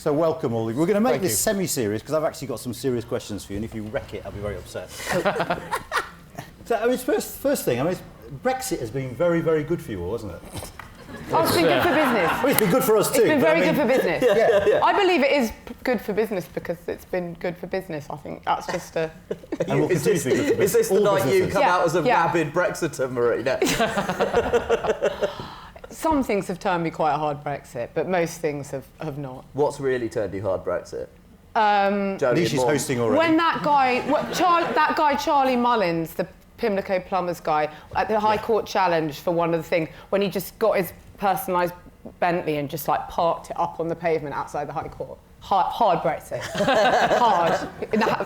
So welcome all. We're going to make this semi-serious because I've actually got some serious questions for you, and if you wreck it, I'll be very upset. So, I mean, first thing, I mean, Brexit has been very, very good for you all, hasn't it? Oh, it's been good for business. Well, it's been good for us too. It's been very good for business. Yeah. I believe it is good for business because it's been good for business. I think that's just a... And we'll continue to be good for business. Is this the night you come out as a rabid Brexiter, Marina? Some things have turned me quite hard Brexit, but most things have not. What's really turned you hard Brexit? Nish is hosting already. When that guy Charlie Mullins, the Pimlico Plumbers guy, at the High Court challenge for one of the things, when he just got his personalised Bentley and just like parked it up on the pavement outside the High Court. Hard Brexit. Hard.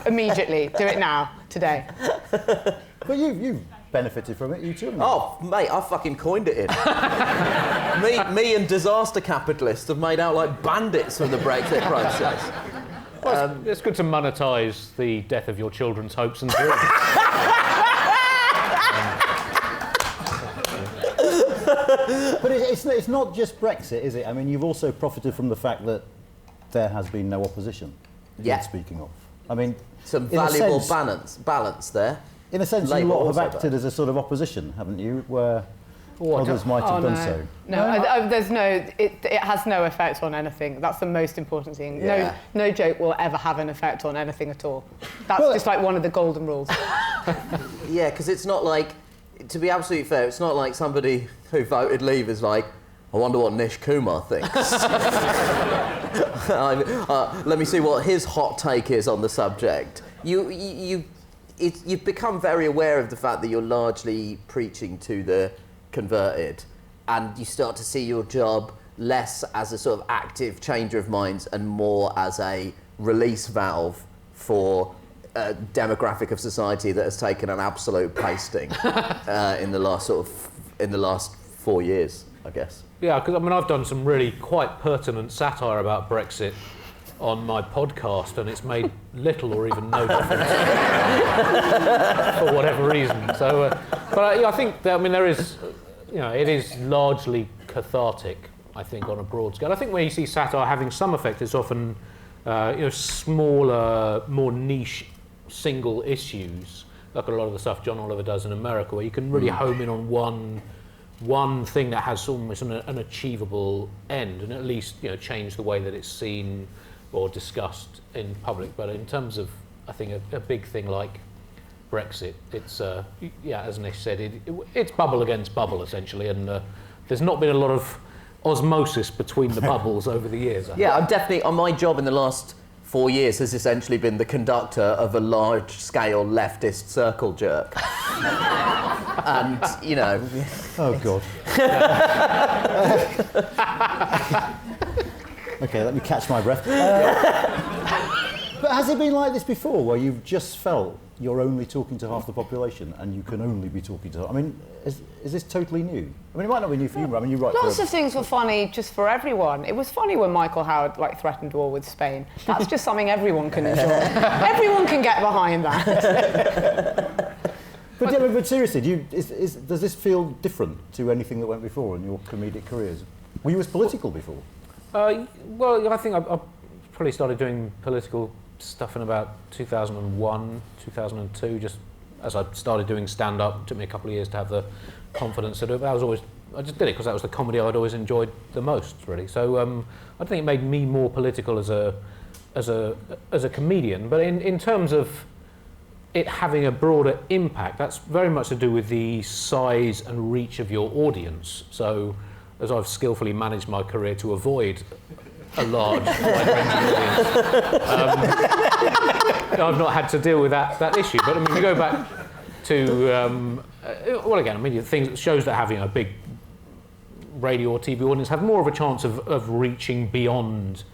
Immediately. Do it now. Today. But you benefited from it, you too. Oh, mate, I fucking coined it in. me and disaster capitalists have made out like bandits from the Brexit process. Well, it's good to monetise the death of your children's hopes and dreams. But it's not just Brexit, is it? I mean, you've also profited from the fact that there has been no opposition. Yeah. Speaking of, I mean, some valuable balance there. In a sense, you lot have acted as a sort of opposition, haven't you? Where others might have done so. No, there's no. It has no effect on anything. That's the most important thing. Yeah. No joke will ever have an effect on anything at all. That's just like one of the golden rules. Yeah, because it's not like, to be absolutely fair, it's not like somebody who voted Leave is like, I wonder what Nish Kumar thinks. Let me see what his hot take is on the subject. You've become very aware of the fact that you're largely preaching to the converted, and you start to see your job less as a sort of active changer of minds and more as a release valve for a demographic of society that has taken an absolute pasting in the last 4 years, I guess. Yeah, because I mean, I've done some really quite pertinent satire about Brexit on my podcast, and it's made little or even no difference for whatever reason. So, but I think that, I mean, there is, it is largely cathartic, I think, on a broad scale. I think when you see satire having some effect, it's often, smaller, more niche, single issues, like a lot of the stuff John Oliver does in America, where you can really home in on one thing that has almost an achievable end, and at least change the way that it's seen or discussed in public. But in terms of, I think, a big thing like Brexit, it's as Nish said, it's bubble against bubble essentially, and there's not been a lot of osmosis between the bubbles over the years. I'm definitely, on my job in the last 4 years has essentially been the conductor of a large-scale leftist circle jerk. And, Oh, God. OK, let me catch my breath. But has it been like this before, where you've just felt you're only talking to half the population and you can only be talking to... I mean, is this totally new? I mean, it might not be new for you, but I mean, you're right. Lots of things were funny just for everyone. It was funny when Michael Howard threatened war with Spain. That's just something everyone can enjoy. Everyone can get behind that. But seriously, does this feel different to anything that went before in your comedic careers? Were you as political before? Well, I think I probably started doing political stuff in about 2001, 2002, just as I started doing stand-up. It took me a couple of years to have the confidence to do it, but I just did it because that was the comedy I'd always enjoyed the most, really. So I think it made me more political as a comedian. But in terms of it having a broader impact, that's very much to do with the size and reach of your audience. So as I've skillfully managed my career to avoid a large, wide-ranging audience, I've not had to deal with that issue. But I mean, if you go back to, shows that having a big radio or TV audience have more of a chance of reaching beyond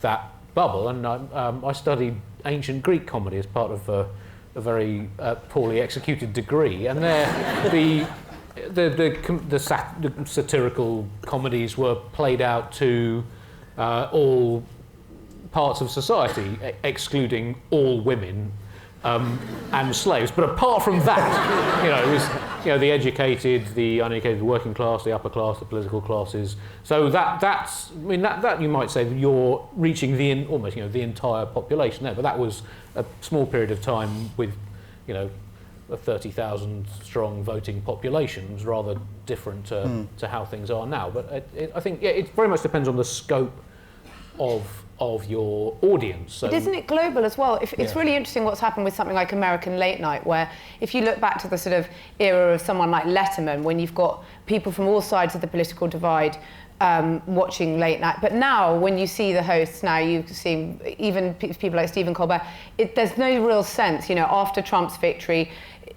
that bubble. And I studied ancient Greek comedy as part of a very poorly executed degree, and the satirical comedies were played out to all parts of society, excluding all women and slaves. But apart from that, the educated, the uneducated, the working class, the upper class, the political classes. So that's that you might say that you're reaching almost the entire population there. But that was a small period of time with a 30,000 strong voting population. Was rather different to how things are now. But I think it very much depends on the scope of your audience. So, but isn't it global as well? It's really interesting what's happened with something like American Late Night, where if you look back to the sort of era of someone like Letterman, when you've got people from all sides of the political divide watching Late Night. But now, when you see the hosts now, you see even people like Stephen Colbert, there's no real sense, after Trump's victory,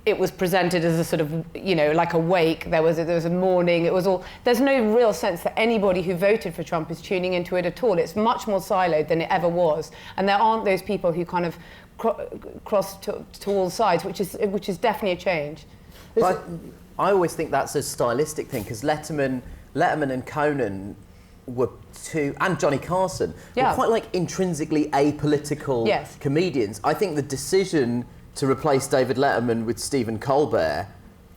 it was presented as a sort of, like a wake. There was a mourning. It was all. There's no real sense that anybody who voted for Trump is tuning into it at all. It's much more siloed than it ever was, and there aren't those people who kind of cross to all sides, which is definitely a change. But I always think that's a stylistic thing, because Letterman and Conan were and Johnny Carson were quite like intrinsically apolitical comedians. I think the decision to replace David Letterman with Stephen Colbert,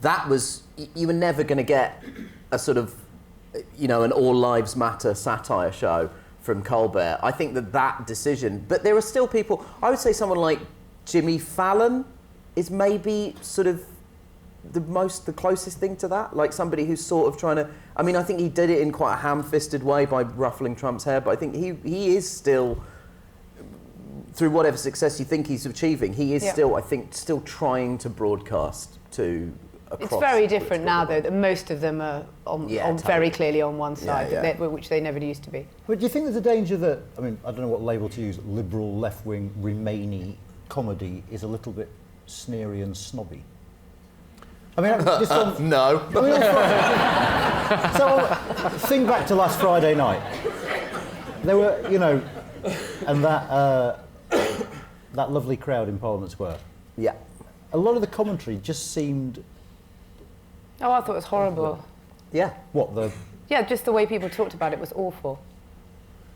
that was, you were never going to get a sort of, an all lives matter satire show from Colbert. I think that decision, but there are still people, I would say someone like Jimmy Fallon is maybe sort of the closest thing to that, like somebody who's sort of trying to, I think he did it in quite a ham-fisted way by ruffling Trump's hair, but I think he is still, through whatever success you think he's achieving, he is still, I think, still trying to broadcast to across. It's very different now, though, that most of them are very clearly on one side, which they never used to be. But do you think there's a danger that, I don't know what label to use, liberal, left-wing, Remainy comedy is a little bit sneery and snobby? Just on, no. So, think back to last Friday night. There were, and that lovely crowd in Parliament Square. Yeah. A lot of the commentary just seemed... Oh, I thought it was horrible. Yeah. What, the... Yeah, just the way people talked about it was awful.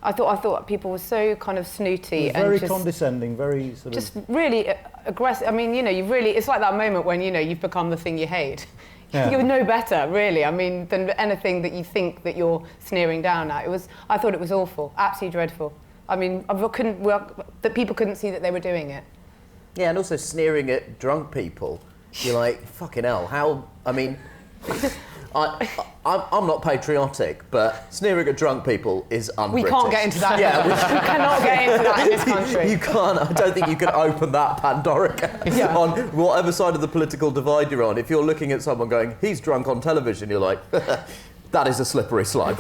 I thought people were so kind of snooty and very just condescending, very sort of... Just really aggressive. it's like that moment when, you've become the thing you hate. Yeah. You're no better, really, than anything that you think that you're sneering down at. I thought it was awful, absolutely dreadful. That people couldn't see that they were doing it. Yeah, and also sneering at drunk people. You're like, fucking hell, how... I'm not patriotic, but sneering at drunk people is un-British. We can't get into that. We cannot get into that in this country. You can't. I don't think you can open that Pandora can on whatever side of the political divide you're on. If you're looking at someone going, he's drunk on television, you're like, that is a slippery slope.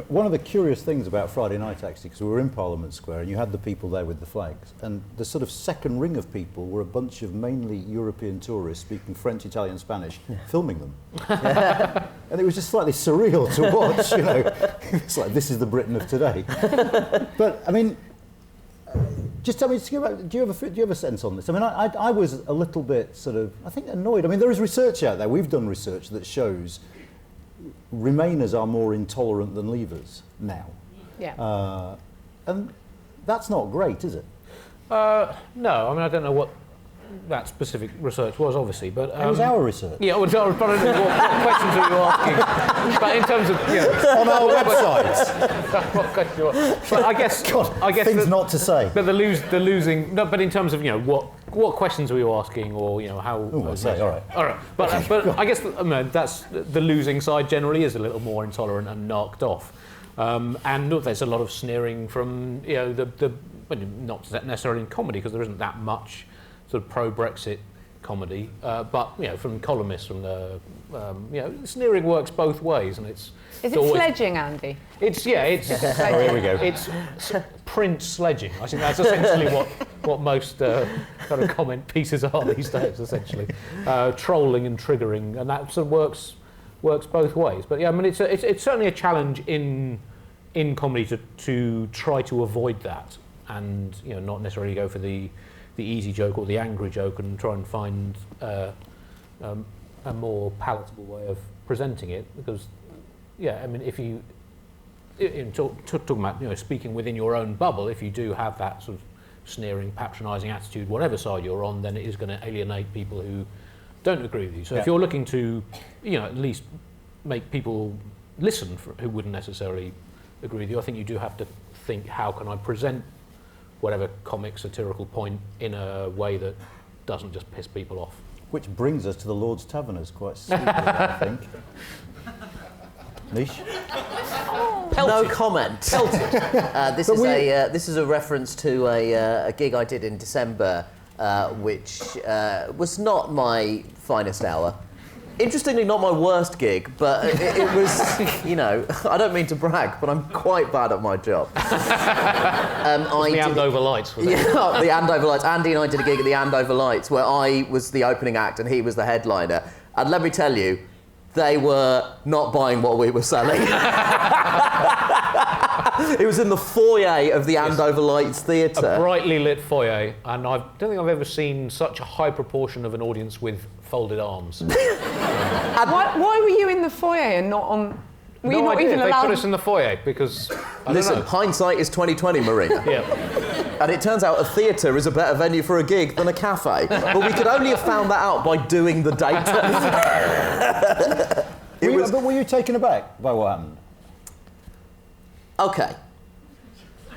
One of the curious things about Friday night, actually, because we were in Parliament Square and you had the people there with the flags, and the sort of second ring of people were a bunch of mainly European tourists speaking French, Italian, Spanish, filming them. And it was just slightly surreal to watch, It's like, this is the Britain of today. But, just tell me, do you have a sense on this? I was a little bit sort of, I think, annoyed. There is research out there, we've done research that shows Remainers are more intolerant than Leavers now. Yeah. And that's not great, is it? No, I don't know what that specific research was, obviously, but... it was our research. Yeah, but I don't know what questions are you asking? But in terms of, on our website. What questions you want? But I guess things not to say. But the losing... No, but in terms of, what questions were you asking, or, how... Oh, I say, all right. But I guess that's the losing side generally is a little more intolerant and knocked off. And there's a lot of sneering from, not necessarily in comedy, because there isn't that much sort of pro-Brexit comedy, but from columnists, from the sneering works both ways, and it's. Is it sledging, Andy? It's oh, here we go. It's print sledging. I think that's essentially what most kind of comment pieces are these days. Essentially, trolling and triggering, and that sort of works both ways. But it's certainly a challenge in comedy to try to avoid that, and not necessarily go for the easy joke or the angry joke, and try and find a more palatable way of presenting it. Because, if you talking about speaking within your own bubble, if you do have that sort of sneering, patronising attitude, whatever side you're on, then it is going to alienate people who don't agree with you. So Yeah. if you're looking to, at least make people listen who wouldn't necessarily agree with you, I think you do have to think, how can I present whatever comic satirical point in a way that doesn't just piss people off. Which brings us to the Lord Taverners quite simply, I think. Nish? No comment. This is a reference to a gig I did in December, which was not my finest hour. Interestingly, not my worst gig, but it was, I don't mean to brag, but I'm quite bad at my job. The Andover Lights, was it? Yeah, the Andover Lights. Andy and I did a gig at the Andover Lights where I was the opening act and he was the headliner. And let me tell you, they were not buying what we were selling. It was in the foyer of the Andover Lights Theatre. A brightly lit foyer, and I don't think I've ever seen such a high proportion of an audience with folded arms. Why were you in the foyer and not on... Were you No not idea. even They allowed... put us in the foyer because... Listen, hindsight is 20/20, Marina. Yeah. And it turns out a theatre is a better venue for a gig than a cafe. But we could only have found that out by doing the data. But were you taken aback by what happened? Okay.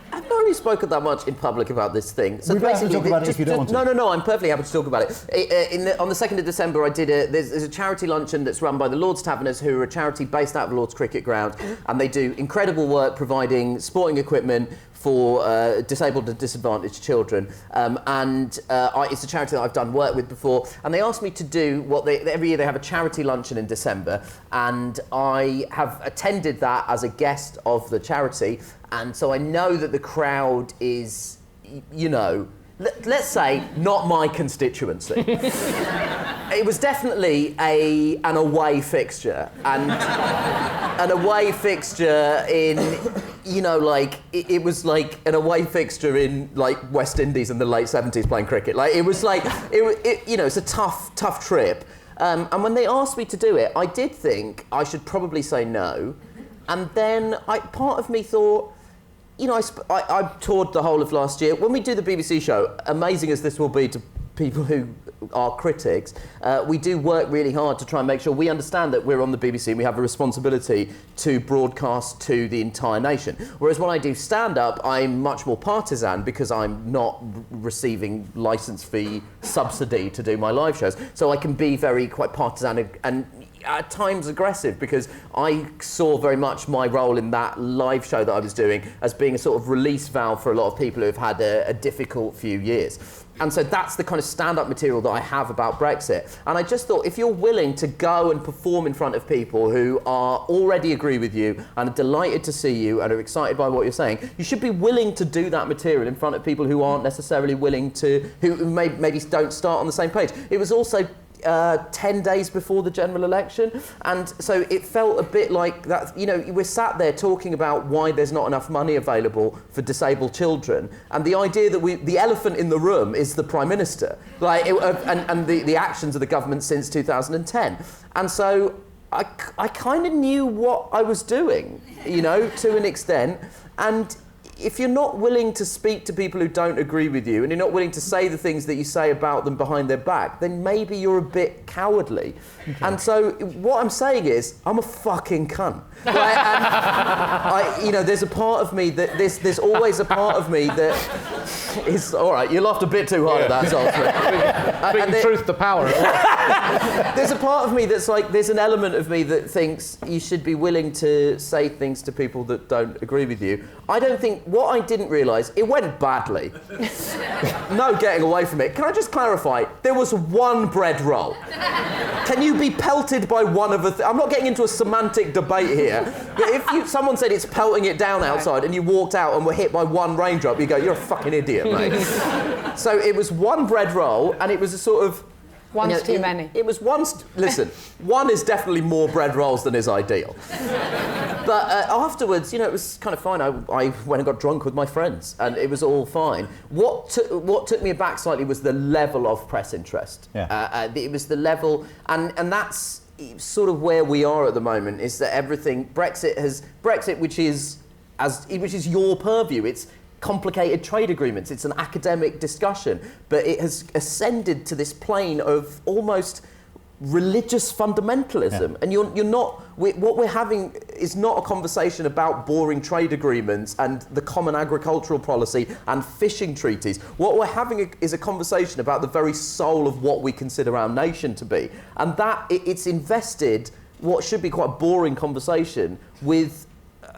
I've not really spoken that much in public about this thing. So We don't have to basically, talk about it if you don't want to. No, I'm perfectly happy to talk about it. On the 2nd of December, I did there's a charity luncheon that's run by the Lord Taverners, who are a charity based out of Lord's Cricket Ground, and they do incredible work providing sporting equipment for disabled and disadvantaged children. It's a charity that I've done work with before, and they asked me to do every year they have a charity luncheon in December, and I have attended that as a guest of the charity, and so I know that the crowd is, let's say, not my constituency. It was definitely an away fixture, and an away fixture in, it was like an away fixture in like West Indies in the late 70s playing cricket. Like it was like, it's a tough trip. And when they asked me to do it, I did think I should probably say no. And then part of me thought, I toured the whole of last year. When we do the BBC show, amazing as this will be to people who are critics, we do work really hard to try and make sure we understand that we're on the BBC and we have a responsibility to broadcast to the entire nation. Whereas when I do stand-up, I'm much more partisan because I'm not receiving licence fee subsidy to do my live shows. So I can be quite partisan and at times aggressive, because I saw very much my role in that live show that I was doing as being a sort of release valve for a lot of people who have had a difficult few years. And so that's the kind of stand-up material that I have about Brexit. And I just thought, if you're willing to go and perform in front of people who already agree with you and are delighted to see you and are excited by what you're saying, you should be willing to do that material in front of people who aren't necessarily willing to, who maybe don't start on the same page. It was also 10 days before the general election, and so it felt a bit like that. We're sat there talking about why there's not enough money available for disabled children, and the idea that the elephant in the room is the Prime Minister, and the actions of the government since 2010. And so I kind of knew what I was doing, to an extent. And if you're not willing to speak to people who don't agree with you, and you're not willing to say the things that you say about them behind their back, then maybe you're a bit cowardly. Okay. And so what I'm saying is, I'm a fucking cunt. Right? And there's a part of me that there's always a part of me that is, all right, you laughed a bit too hard at that, Zaltzman. Speaking truth to power. There's a part of me that's like, there's an element of me that thinks you should be willing to say things to people that don't agree with you. I don't think, what I didn't realise, it went badly. No getting away from it. Can I just clarify? There was one bread roll. Can you be pelted by one of I'm not getting into a semantic debate here, but if someone said it's pelting it down outside and you walked out and were hit by one raindrop, you go, you're a fucking idiot, mate. So it was one bread roll, and it was a sort of... One's too many. It was listen, one is definitely more bread rolls than is ideal. But afterwards, it was kind of fine. I went and got drunk with my friends, and it was all fine. What took me aback slightly was the level of press interest. Yeah. It was the level, and that's sort of where we are at the moment, is that everything, Brexit, which is your purview, it's complicated trade agreements, it's an academic discussion, but it has ascended to this plane of almost religious fundamentalism, and you're not. What we're having is not a conversation about boring trade agreements and the common agricultural policy and fishing treaties. What we're having is a conversation about the very soul of what we consider our nation to be, and that it's invested what should be quite a boring conversation with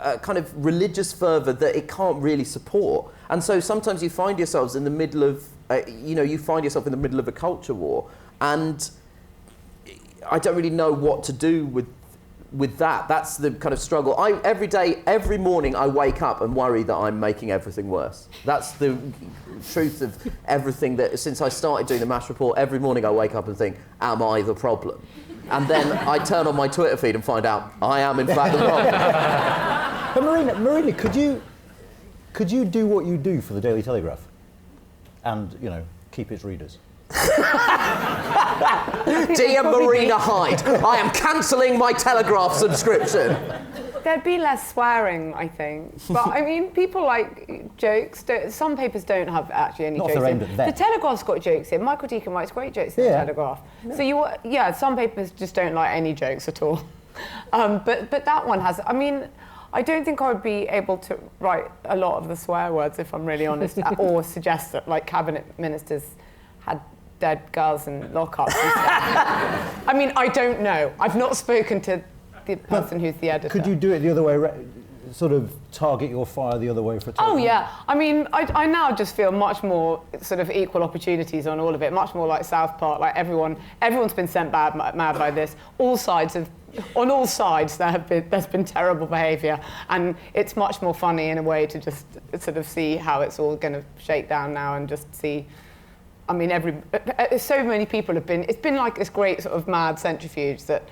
a kind of religious fervour that it can't really support. And so sometimes you find yourselves in the middle of, you find yourself in the middle of a culture war, and I don't really know what to do with that. That's the kind of struggle. Every morning I wake up and worry that I'm making everything worse. That's the truth of everything that, since I started doing the MASH report, every morning I wake up and think, am I the problem? And then I turn on my Twitter feed and find out I am in fact the problem. But Marina, could you do what you do for the Daily Telegraph and, keep its readers? Dear Marina Hyde, I am cancelling my Telegraph subscription. There'd be less swearing, I think. But I mean, people like jokes. Some papers don't have actually any jokes in. The Telegraph's got jokes in. Michael Deacon writes great jokes in the Telegraph. So some papers just don't like any jokes at all. But that one has. I mean, I don't think I would be able to write a lot of the swear words, if I'm really honest, or suggest that like cabinet ministers had dead girls in lockups and stuff. I mean, I don't know. I've not spoken to the person who's the editor. Could you do it the other way, sort of target your fire the other way for Oh yeah, I mean, I now just feel much more sort of equal opportunities on all of it, much more like South Park, like everyone's been sent mad by this. On all sides there's been terrible behaviour, and it's much more funny in a way to just sort of see how it's all going to shake down now and just see. I mean, so many people it's been like this great sort of mad centrifuge that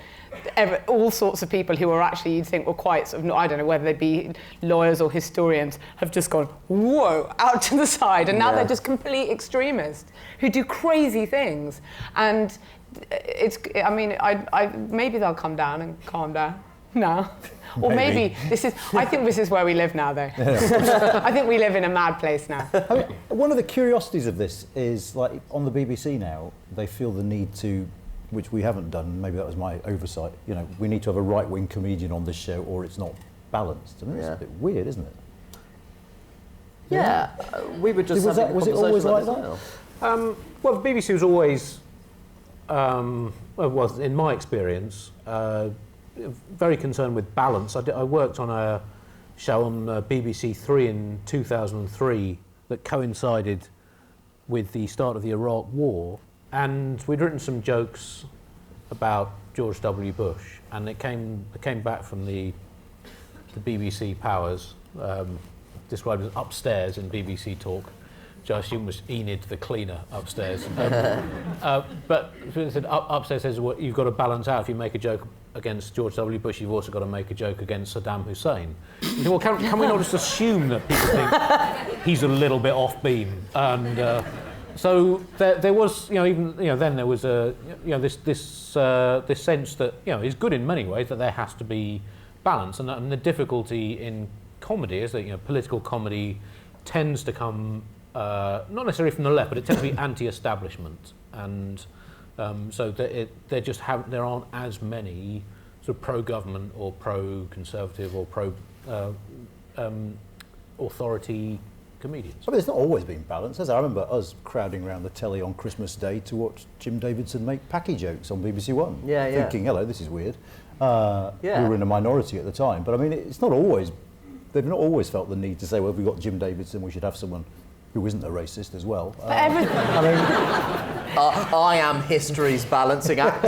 all sorts of people who are actually, you'd think, were quite sort of, I don't know whether they be lawyers or historians, have just gone, whoa, out to the side. And now they're just complete extremists who do crazy things. And maybe they'll come down and calm down now. Or maybe I think this is where we live now, though. I think we live in a mad place now. I mean, one of the curiosities of this is, like, on the BBC now, they feel the need to, which we haven't done, maybe that was my oversight, we need to have a right-wing comedian on this show or it's not balanced. I mean, it's a bit weird, isn't it? Yeah. We were just was it always like that? Well, the BBC was always, in my experience, very concerned with balance. I worked on a show on BBC Three in 2003 that coincided with the start of the Iraq War, and we'd written some jokes about George W. Bush, and it came back from the BBC powers, described as upstairs in BBC Talk, which I assume was Enid the cleaner upstairs. But it said, upstairs says, well, you've got to balance out. If you make a joke against George W. Bush, you've also got to make a joke against Saddam Hussein. Well, can we not just assume that people think he's a little bit off beam? And so there was, then there was this sense that is good in many ways, that there has to be balance, and the difficulty in comedy is that political comedy tends to come not necessarily from the left, but it tends to be anti-establishment, and so there aren't as many sort of pro-government or pro-conservative or pro-authority comedians. I mean, it's not always been balanced. As I remember us crowding around the telly on Christmas Day to watch Jim Davidson make Packy jokes on BBC One. Thinking, hello, this is weird. We were in a minority at the time, but I mean, they've not always felt the need to say, well, if we've got Jim Davidson, we should have someone who isn't a racist as well. I am history's balancing act.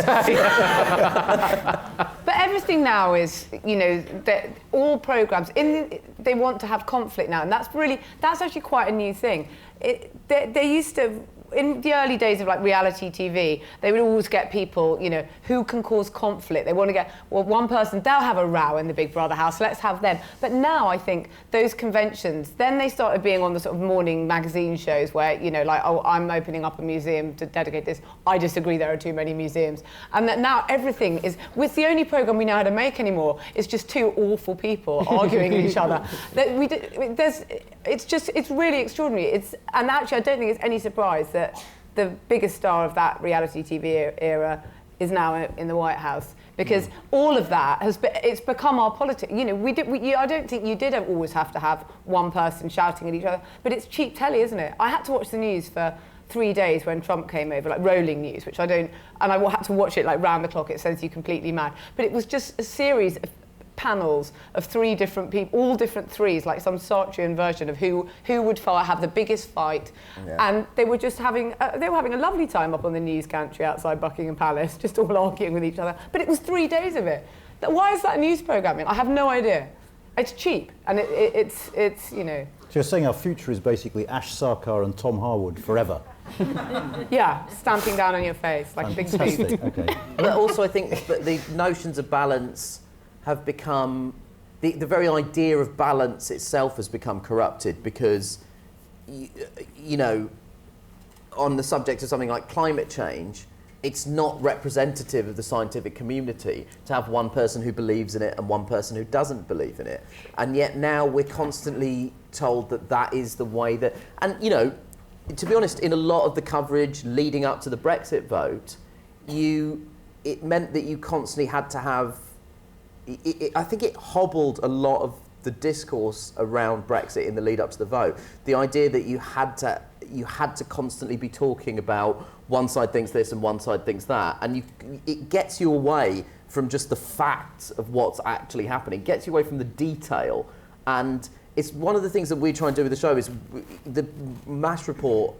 But everything now is, that all programmes, they want to have conflict now, and that's actually quite a new thing. They used to, in the early days of like reality TV, they would always get people, who can cause conflict. They want to get, one person, they'll have a row in the Big Brother house, let's have them. But now I think those conventions, then they started being on the sort of morning magazine shows where, I'm opening up a museum to dedicate this. I disagree, there are too many museums. And that now everything is, with the only programme we know how to make anymore, is just two awful people arguing with each other. It's really extraordinary. And actually I don't think it's any surprise that the biggest star of that reality TV era is now in the White House. Because all of that it's become our politics. You know, I don't think you did always have to have one person shouting at each other, but it's cheap telly, isn't it? I had to watch the news for 3 days when Trump came over, like rolling news, which I don't, and I had to watch it like round the clock. It sends you completely mad. But it was just a series of panels of 3 different people, all different threes, like some Sartrean version of who would have the biggest fight. And they were just having a lovely time up on the news gantry outside Buckingham Palace, just all arguing with each other. But it was 3 days of it. Why is that news programming? I have no idea. It's cheap, and it's you know. So you're saying our future is basically Ash Sarkar and Tom Harwood forever? Yeah, stamping down on your face like a big boot. Okay. But also I think that the notions of balance have become, the very idea of balance itself has become corrupted, because, you know, on the subject of something like climate change, it's not representative of the scientific community to have one person who believes in it and one person who doesn't believe in it. And yet now we're constantly told that that is the way that, and, you know, to be honest, in a lot of the coverage leading up to the Brexit vote, it meant that you constantly had to have, I think it hobbled a lot of the discourse around Brexit in the lead up to the vote. The idea that you had to constantly be talking about one side thinks this and one side thinks that, and it gets you away from just the facts of what's actually happening. It gets you away from the detail, and it's one of the things that we try and do with the show is the MASH report.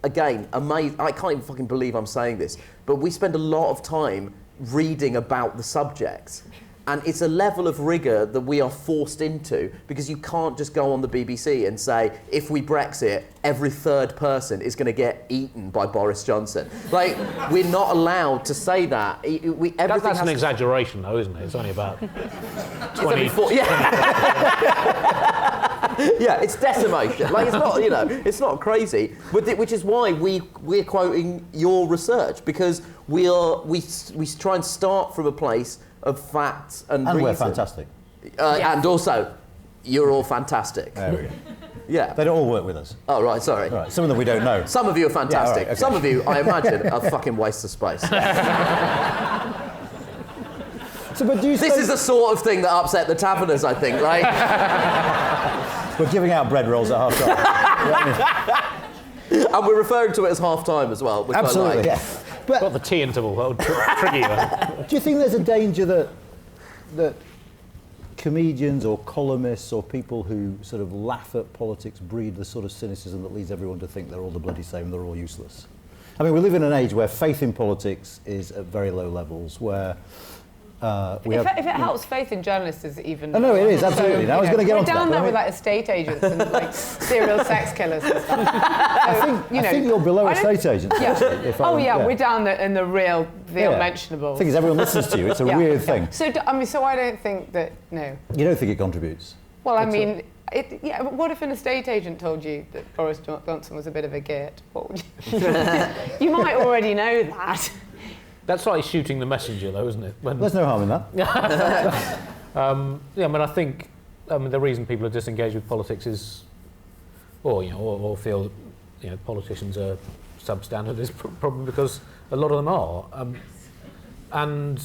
Again, amazing. I can't even fucking believe I'm saying this, but we spend a lot of time reading about the subjects. And it's a level of rigour that we are forced into, because you can't just go on the BBC and say, if we Brexit, every third person is going to get eaten by Boris Johnson. Like, we're not allowed to say that. That's an exaggeration, though, isn't it? It's only about 24. Yeah. Yeah, it's decimation. Like, it's not, you know, it's not crazy. Which is why we're quoting your research, because we try and start from a place of facts and reason. We're fantastic. And also, you're all fantastic. There we go. Yeah. They don't all work with us. Oh, right, sorry. Right. Some of them we don't know. Some of you are fantastic. Yeah, right, okay. Some of you, I imagine, are fucking waste of space. So, but do you This is the sort of thing that upset the Taverners, I think, right? We're giving out bread rolls at half time. And we're referring to it as half-time as well, which Absolutely, I like. yeah. But got the tea interval. That'll trigger you. do you think there's a danger that comedians or columnists or people who sort of laugh at politics breed the sort of cynicism that leads everyone to think they're all the bloody same, they're all useless? I mean, we live in an age where faith in politics is at very low levels, where if it helps, faith in journalists is even. Oh, no, it is, absolutely. Now I was going to get on to that. We're down there with like estate agents and like serial sex killers and stuff. So, I think you're below estate agents. Yeah. Actually, We're down there in the real, unmentionable. The thing is, everyone listens to you. It's a weird thing. So, I don't think that, no. You don't think it contributes? Well, I mean, but what if an estate agent told you that Boris Johnson was a bit of a git? What would you? You might already know that. That's like shooting the messenger, though, isn't it? There's no harm in that. I mean, I think the reason people are disengaged with politics is, or feel that politicians are substandard is probably because a lot of them are, and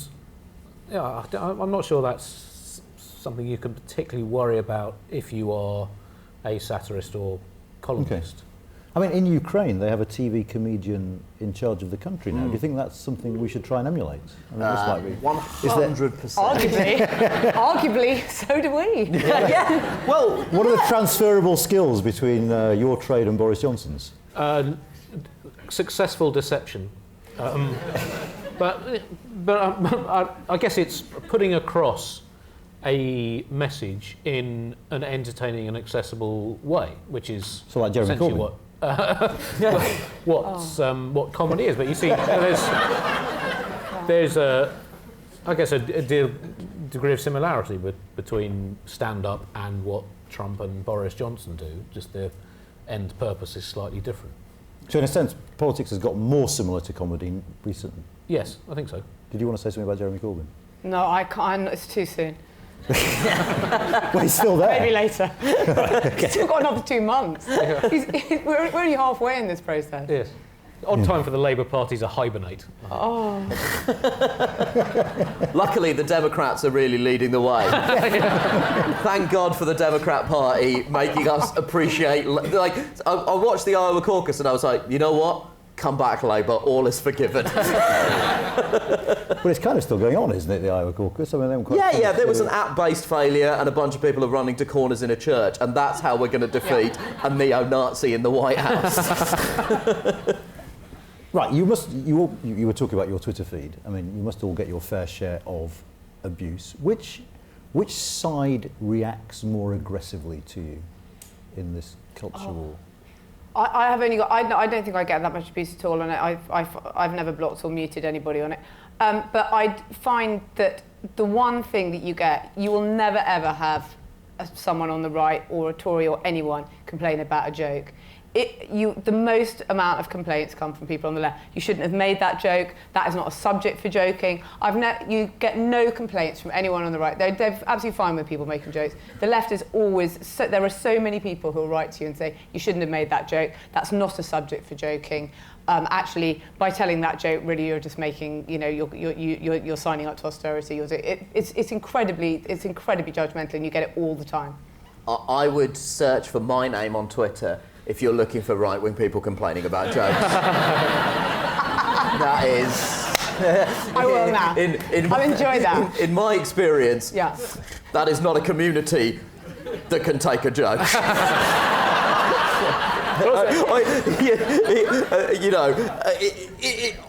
I'm not sure that's something you can particularly worry about if you are a satirist or columnist. Okay. I mean, in Ukraine, they have a TV comedian in charge of the country now. Do you think that's something we should try and emulate? I mean, 100%. Arguably, so do we. Yeah. Well, what are the transferable skills between your trade and Boris Johnson's? Successful deception. But I guess it's putting across a message in an entertaining and accessible way, which is so like Jeremy essentially Corbyn. what comedy is. But you see, there's a degree of similarity between stand-up and what Trump and Boris Johnson do. Just the end purpose is slightly different. So in a sense, politics has got more similar to comedy recently. Yes, I think so. Did you want to say something about Jeremy Corbyn? No, I can't. It's too soon. Well, he's still there. Maybe later. He's still got another 2 months. We're only halfway in this process. Yes. Odd time for the Labour Party to hibernate. Oh. Luckily, the Democrats are really leading the way. Thank God for the Democrat Party making us appreciate... Like, I watched the Iowa caucus and I was like, you know what? Come back, Labour, all is forgiven. But it's kind of still going on, isn't it, the Iowa caucus? I mean, they haven't quite Yeah, there was an app-based failure and a bunch of people are running to corners in a church, and that's how we're going to defeat a neo-Nazi in the White House. Right, you were talking about your Twitter feed. I mean, you must all get your fair share of abuse. Which side reacts more aggressively to you in this culture war? I have only got. I don't think I get that much abuse at all on it. I've never blocked or muted anybody on it. But I find that the one thing that you get, you will never ever have someone on the right or a Tory or anyone complain about a joke. The most amount of complaints come from people on the left. You shouldn't have made that joke. That is not a subject for joking. You get no complaints from anyone on the right. They're absolutely fine with people making jokes. The left is always... there are so many people who will write to you and say, you shouldn't have made that joke. That's not a subject for joking. Actually, by telling that joke, really, you're just making... you're signing up to austerity. It's incredibly judgmental, and you get it all the time. I would search for my name on Twitter if you're looking for right-wing people complaining about jokes. That is... I will now. I'll enjoy that. In my experience, that is not a community that can take a joke.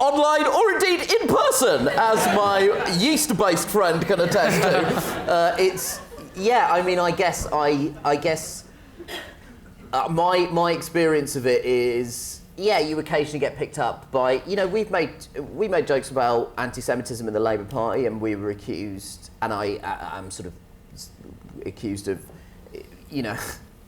Online or indeed in person, as my yeast-based friend can attest to. I guess my experience of it is, you occasionally get picked up by, we made jokes about anti-Semitism in the Labour Party, and we were accused, and I'm sort of accused of,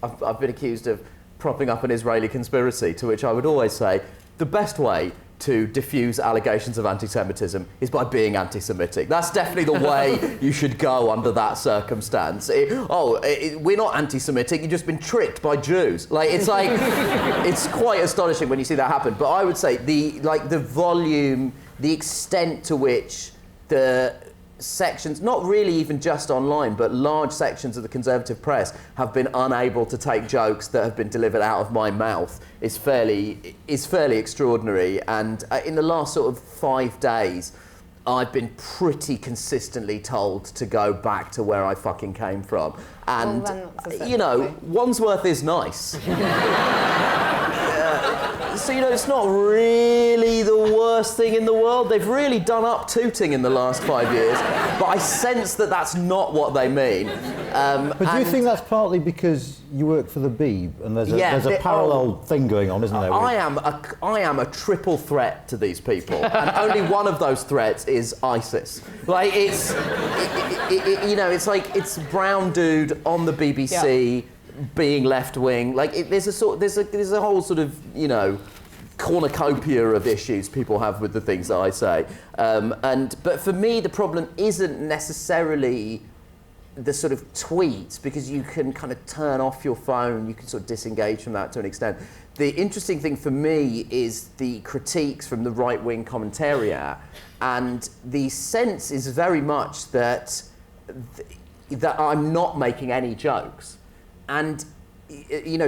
I've been accused of propping up an Israeli conspiracy, to which I would always say the best way to diffuse allegations of anti-Semitism is by being anti-Semitic. That's definitely the way you should go under that circumstance. We're not anti-Semitic, you've just been tricked by Jews. It's quite astonishing when you see that happen. But I would say the volume, the extent to which the sections, not really even just online, but large sections of the Conservative press have been unable to take jokes that have been delivered out of my mouth is fairly extraordinary. And in the last sort of 5 days, I've been pretty consistently told to go back to where I fucking came from. And, Wandsworth is nice. So, it's not really the worst thing in the world. They've really done up tooting in the last 5 years, but I sense that that's not what they mean. But do you think that's partly because you work for the Beeb and there's a parallel thing going on, isn't there? I am a triple threat to these people, and only one of those threats is ISIS. It's brown dude on the BBC. Yeah. Being left wing, there's a whole sort of cornucopia of issues people have with the things that I say, but for me the problem isn't necessarily the sort of tweets, because you can kind of turn off your phone, you can sort of disengage from that to an extent. The interesting thing for me is the critiques from the right-wing commentariat, and the sense is very much that I'm not making any jokes. And,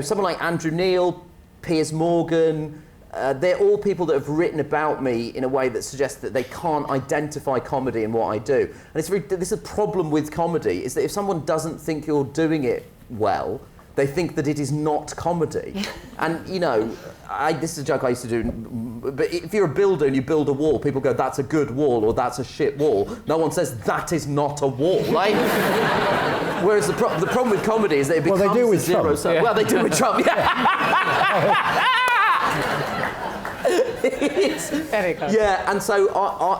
someone like Andrew Neil, Piers Morgan, they're all people that have written about me in a way that suggests that they can't identify comedy in what I do. And this is a problem with comedy, is that if someone doesn't think you're doing it well, they think that it is not comedy. And, this is a joke I used to do, but if you're a builder and you build a wall, people go, that's a good wall, or that's a shit wall. No one says, that is not a wall. Whereas the problem with comedy is that it becomes they do with zero sum. Yeah. Well, they do with Trump, Very close. Yeah, and so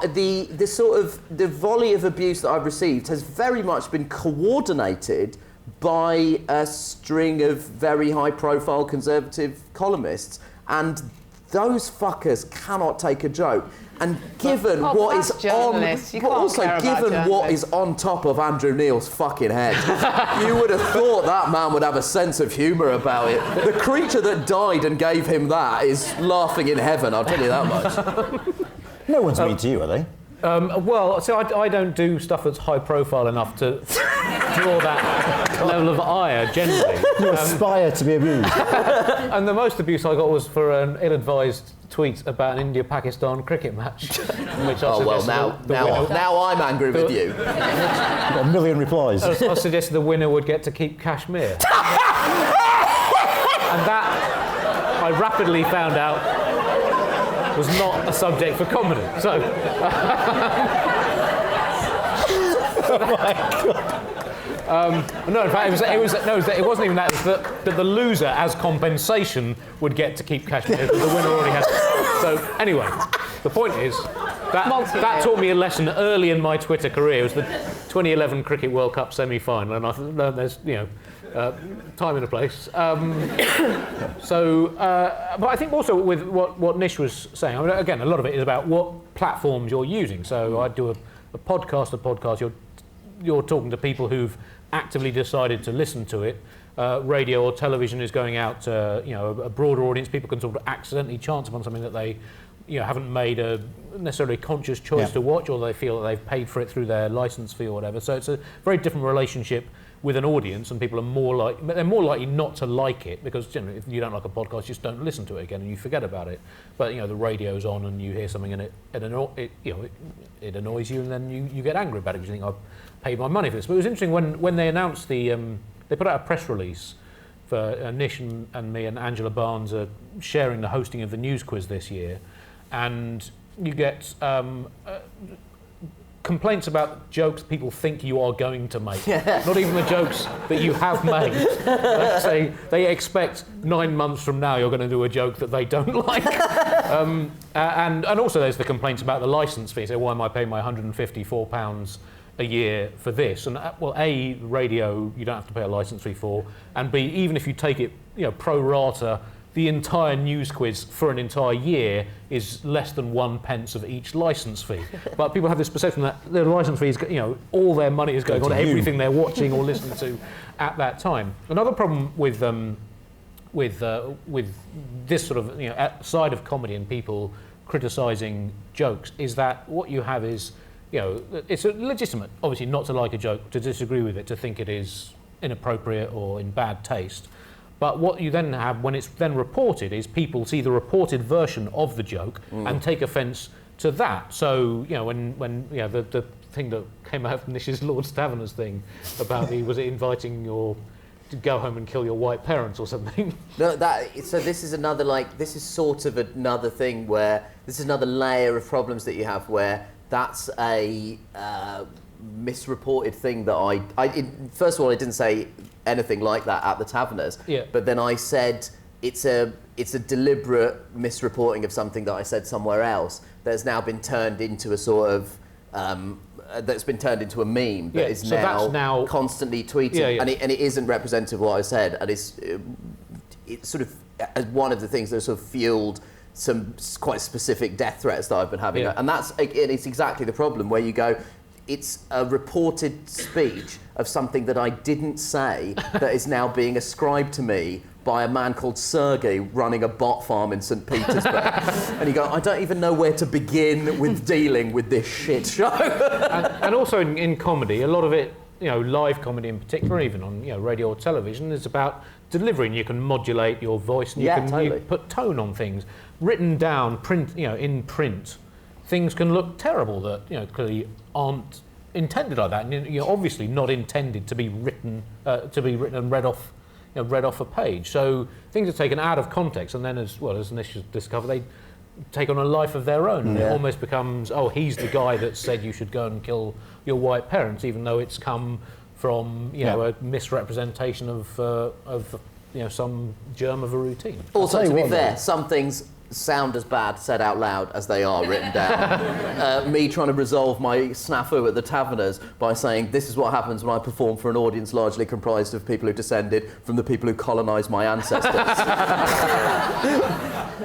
the volley of abuse that I've received has very much been coordinated by a string of very high-profile Conservative columnists, and those fuckers cannot take a joke. And given what is on, but also given what is on top of Andrew Neil's fucking head, you would have thought that man would have a sense of humour about it. The creature that died and gave him that is laughing in heaven, I'll tell you that much. No one's mean to you, are they? Well, so I don't do stuff that's high profile enough to draw that level of ire generally. You aspire to be abused. And the most abuse I got was for an ill-advised tweet about an India-Pakistan cricket match. Which now I'm angry with you. You've got a million replies. I suggested the winner would get to keep Kashmir. And that, I rapidly found out, was not a subject for comedy. So, Oh my God. no, in fact, it wasn't even that. It was that the loser, as compensation, would get to keep Kashmir because the winner already had. So anyway, the point is that taught me a lesson early in my Twitter career. It was the 2011 Cricket World Cup semi-final, and I learned there's time and a place. But I think also with what Nish was saying, I mean, again, a lot of it is about what platforms you're using. So I do a podcast. You're talking to people who've actively decided to listen to it. Radio or television is going out to a broader audience. People can sort of accidentally chance upon something that they haven't made a necessarily conscious choice to watch, or they feel that they've paid for it through their license fee or whatever. So it's a very different relationship with an audience, and people are more likely not to like it, because generally if you don't like a podcast, you just don't listen to it again and you forget about it. But the radio's on and you hear something and it annoys you, and then you get angry about it because you think, I've paid my money for this. But it was interesting when they announced they put out a press release for Nish and me and Angela Barnes are sharing the hosting of the news quiz this year, and you get complaints about jokes people think you are going to make. Not even the jokes that you have made. Say they expect 9 months from now you're going to do a joke that they don't like. And also there's the complaints about the licence fee. So why am I paying my £154 a year for this? And A, radio you don't have to pay a licence fee for, and B, even if you take it pro rata, the entire news quiz for an entire year is less than 1 pence of each licence fee. But people have this perception that the licence fee is, all their money is going on everything they're watching or listening to at that time. Another problem with this sort of side of comedy and people criticising jokes is that what you have is, it's legitimate, obviously, not to like a joke, to disagree with it, to think it is inappropriate or in bad taste. But what you then have when it's then reported is people see the reported version of the joke and take offence to that. So when the thing that came out from Nish's Lord Taverners thing about was it inviting to go home and kill your white parents or something? No, so this is this is sort of another thing where this is another layer of problems that you have where that's a misreported thing that first of all I didn't say anything like that at the Taverners, but then I said it's a deliberate misreporting of something that I said somewhere else that's now been turned into a sort of that's been turned into a meme that is now constantly tweeted, and it isn't representative of what I said, and it's sort of as one of the things that sort of fueled some quite specific death threats that I've been having, and it's exactly the problem where you go, it's a reported speech of something that I didn't say that is now being ascribed to me by a man called Sergey running a bot farm in St. Petersburg. And you go, I don't even know where to begin with dealing with this shit show. and also in comedy, a lot of it, live comedy in particular, even on radio or television, is about delivery, and you can modulate your voice and you can put tone on things. Written down, in print, things can look terrible that clearly aren't intended like that, and obviously not intended to be written and read off a page. So things are taken out of context, and then as Nish has discovered, they take on a life of their own. And it almost becomes, he's the guy that said you should go and kill your white parents, even though it's come from a misrepresentation of some germ of a routine. Also, to be fair, some things sound as bad said out loud as they are written down. Me trying to resolve my snafu at the Taverners by saying this is what happens when I perform for an audience largely comprised of people who descended from the people who colonised my ancestors.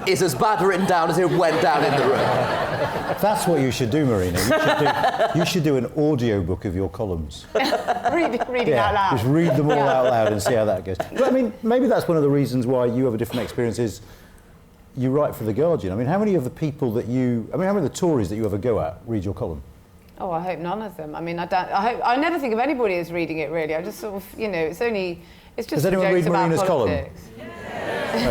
Is as bad written down as it went down in the room. That's what you should do, Marina. You should do an audio book of your columns. reading out loud. Just read them all out loud and see how that goes. But I mean, maybe that's one of the reasons why you have a different experience is you write for The Guardian. I mean, how many of the people that how many of the Tories that you ever go at read your column? Oh, I hope none of them. I mean, I never think of anybody as reading it, really. I just sort of, it's just Does anyone read Marina's column? There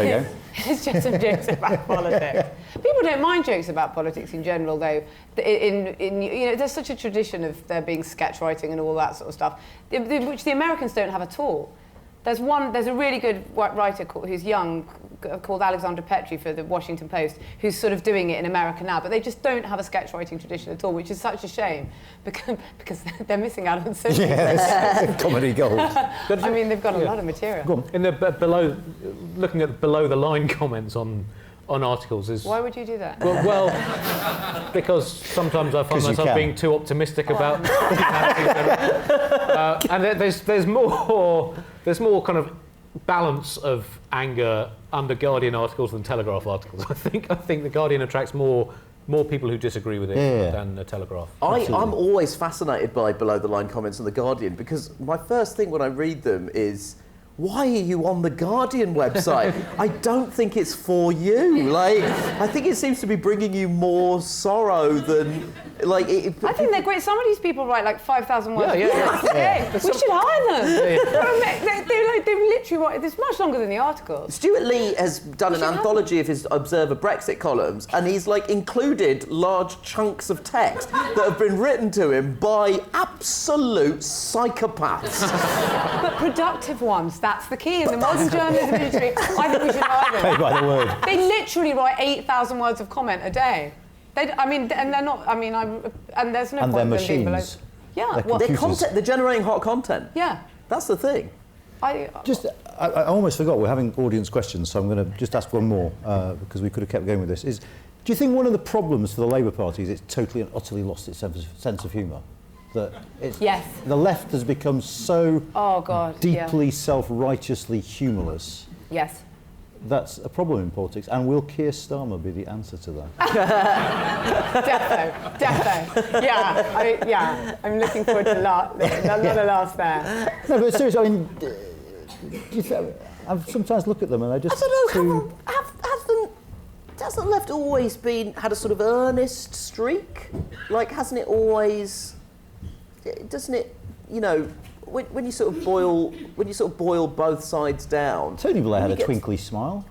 you go. It's just some jokes about politics. People don't mind jokes about politics in general, though. There's such a tradition of there being sketch writing and all that sort of stuff, which the Americans don't have at all. There's a really good writer who's young, called Alexandra Petrie for the Washington Post, who's sort of doing it in America now, but they just don't have a sketch writing tradition at all, which is such a shame because they're missing out on so many Yes, comedy gold. I mean, they've got a lot of material. Go on. In the looking at below the line comments on articles is... Why would you do that? Well, because sometimes I find myself being too optimistic about... and there's more kind of balance of anger under Guardian articles than Telegraph articles. I think the Guardian attracts more people who disagree with it than the Telegraph. I'm always fascinated by below-the-line comments on The Guardian because my first thing when I read them is, why are you on the Guardian website? I don't think it's for you. I think it seems to be bringing you more sorrow than... I think they're great. Some of these people write 5,000 words. Yeah. We should hire them. They literally write. It's much longer than the articles. Stuart Lee has done an anthology of his Observer Brexit columns, and he's included large chunks of text that have been written to him by absolute psychopaths. But productive ones. That's the key in the modern journalism industry. I think we should hire them. Paid by the word. They literally write 8,000 words of comment a day. And they're not. And there's no and point they're in them being below. machines. Yeah, They're generating hot content. Yeah, that's the thing. I almost forgot we're having audience questions, so I'm going to just ask one more because we could have kept going with this. Do you think one of the problems for the Labour Party is it's totally and utterly lost its sense of humour? Yes. The left has become so deeply self-righteously humourless. Yes. That's a problem in politics, and will Keir Starmer be the answer to that? Defo. Yeah, I'm looking forward to not a laugh there. No, but seriously, I mean, I sometimes look at them and I just... I don't know, hasn't Left always had a sort of earnest streak? Hasn't it always... Doesn't it, when you sort of boil both sides down... Tony Blair had a twinkly smile.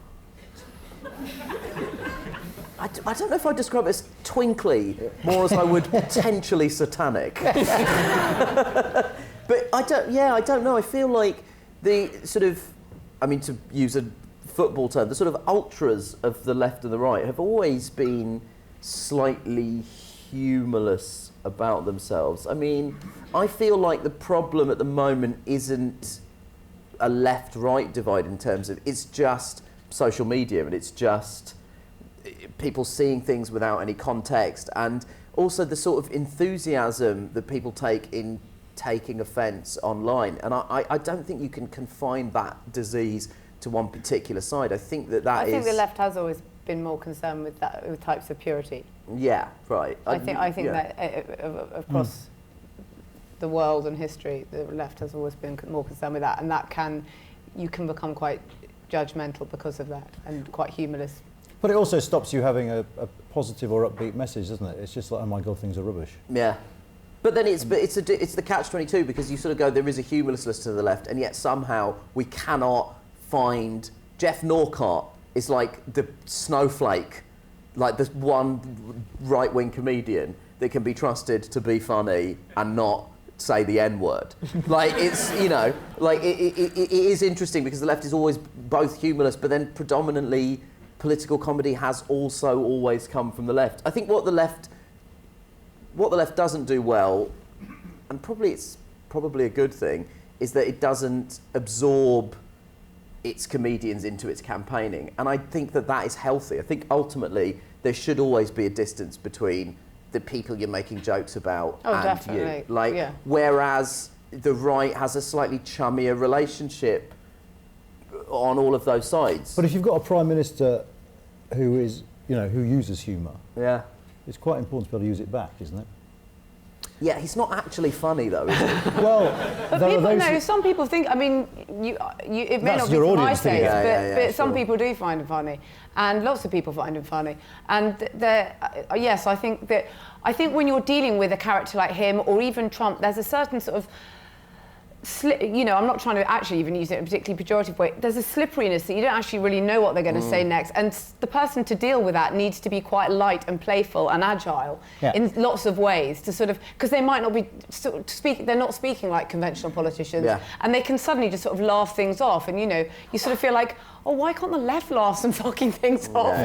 I don't know if I'd describe it as twinkly, more as I would potentially satanic. But I don't know. I feel like the sort of, to use a football term, the sort of ultras of the left and the right have always been slightly humourless about themselves. I feel like the problem at the moment isn't a left-right divide in terms of, it's just social media and it's just people seeing things without any context, and also the sort of enthusiasm that people take in taking offence online. And I don't think you can confine that disease to one particular side. I think I think the left has always been more concerned with types of purity. Yeah, right. I think that across the world and history, the left has always been more concerned with that, and you can become quite judgmental because of that, and quite humorless. But it also stops you having a positive or upbeat message, doesn't it? It's just like, oh my God, things are rubbish. Yeah. But then it's the catch-22, because you sort of go, there is a humorlessness to the left, and yet somehow we cannot find... Jeff Norcott is like the snowflake, like the one right-wing comedian that can be trusted to be funny and not say the N-word. It's, it is interesting because the left is always both humorless, but then predominantly political comedy has also always come from the left. I think what the left doesn't do well, and it's probably a good thing, is that it doesn't absorb its comedians into its campaigning. And I think that is healthy. I think ultimately there should always be a distance between the people you're making jokes about and definitely. you. Whereas the right has a slightly chummier relationship on all of those sides. But if you've got a Prime Minister who is, who uses humour, it's quite important to be able to use it back, isn't it? Yeah, he's not actually funny though, is he? Well, but some people think. I mean, it may not be to my taste, but some people do find him funny, and lots of people find him funny. And yes, I think when you're dealing with a character like him or even Trump, there's a certain sort of I'm not trying to actually even use it in a particularly pejorative way. There's a slipperiness that you don't actually really know what they're going to say next, and the person to deal with that needs to be quite light and playful and agile in lots of ways to sort of, because they might not be they're not speaking like conventional politicians, and they can suddenly just sort of laugh things off, and you sort of feel like, oh, why can't the left laugh some fucking things off?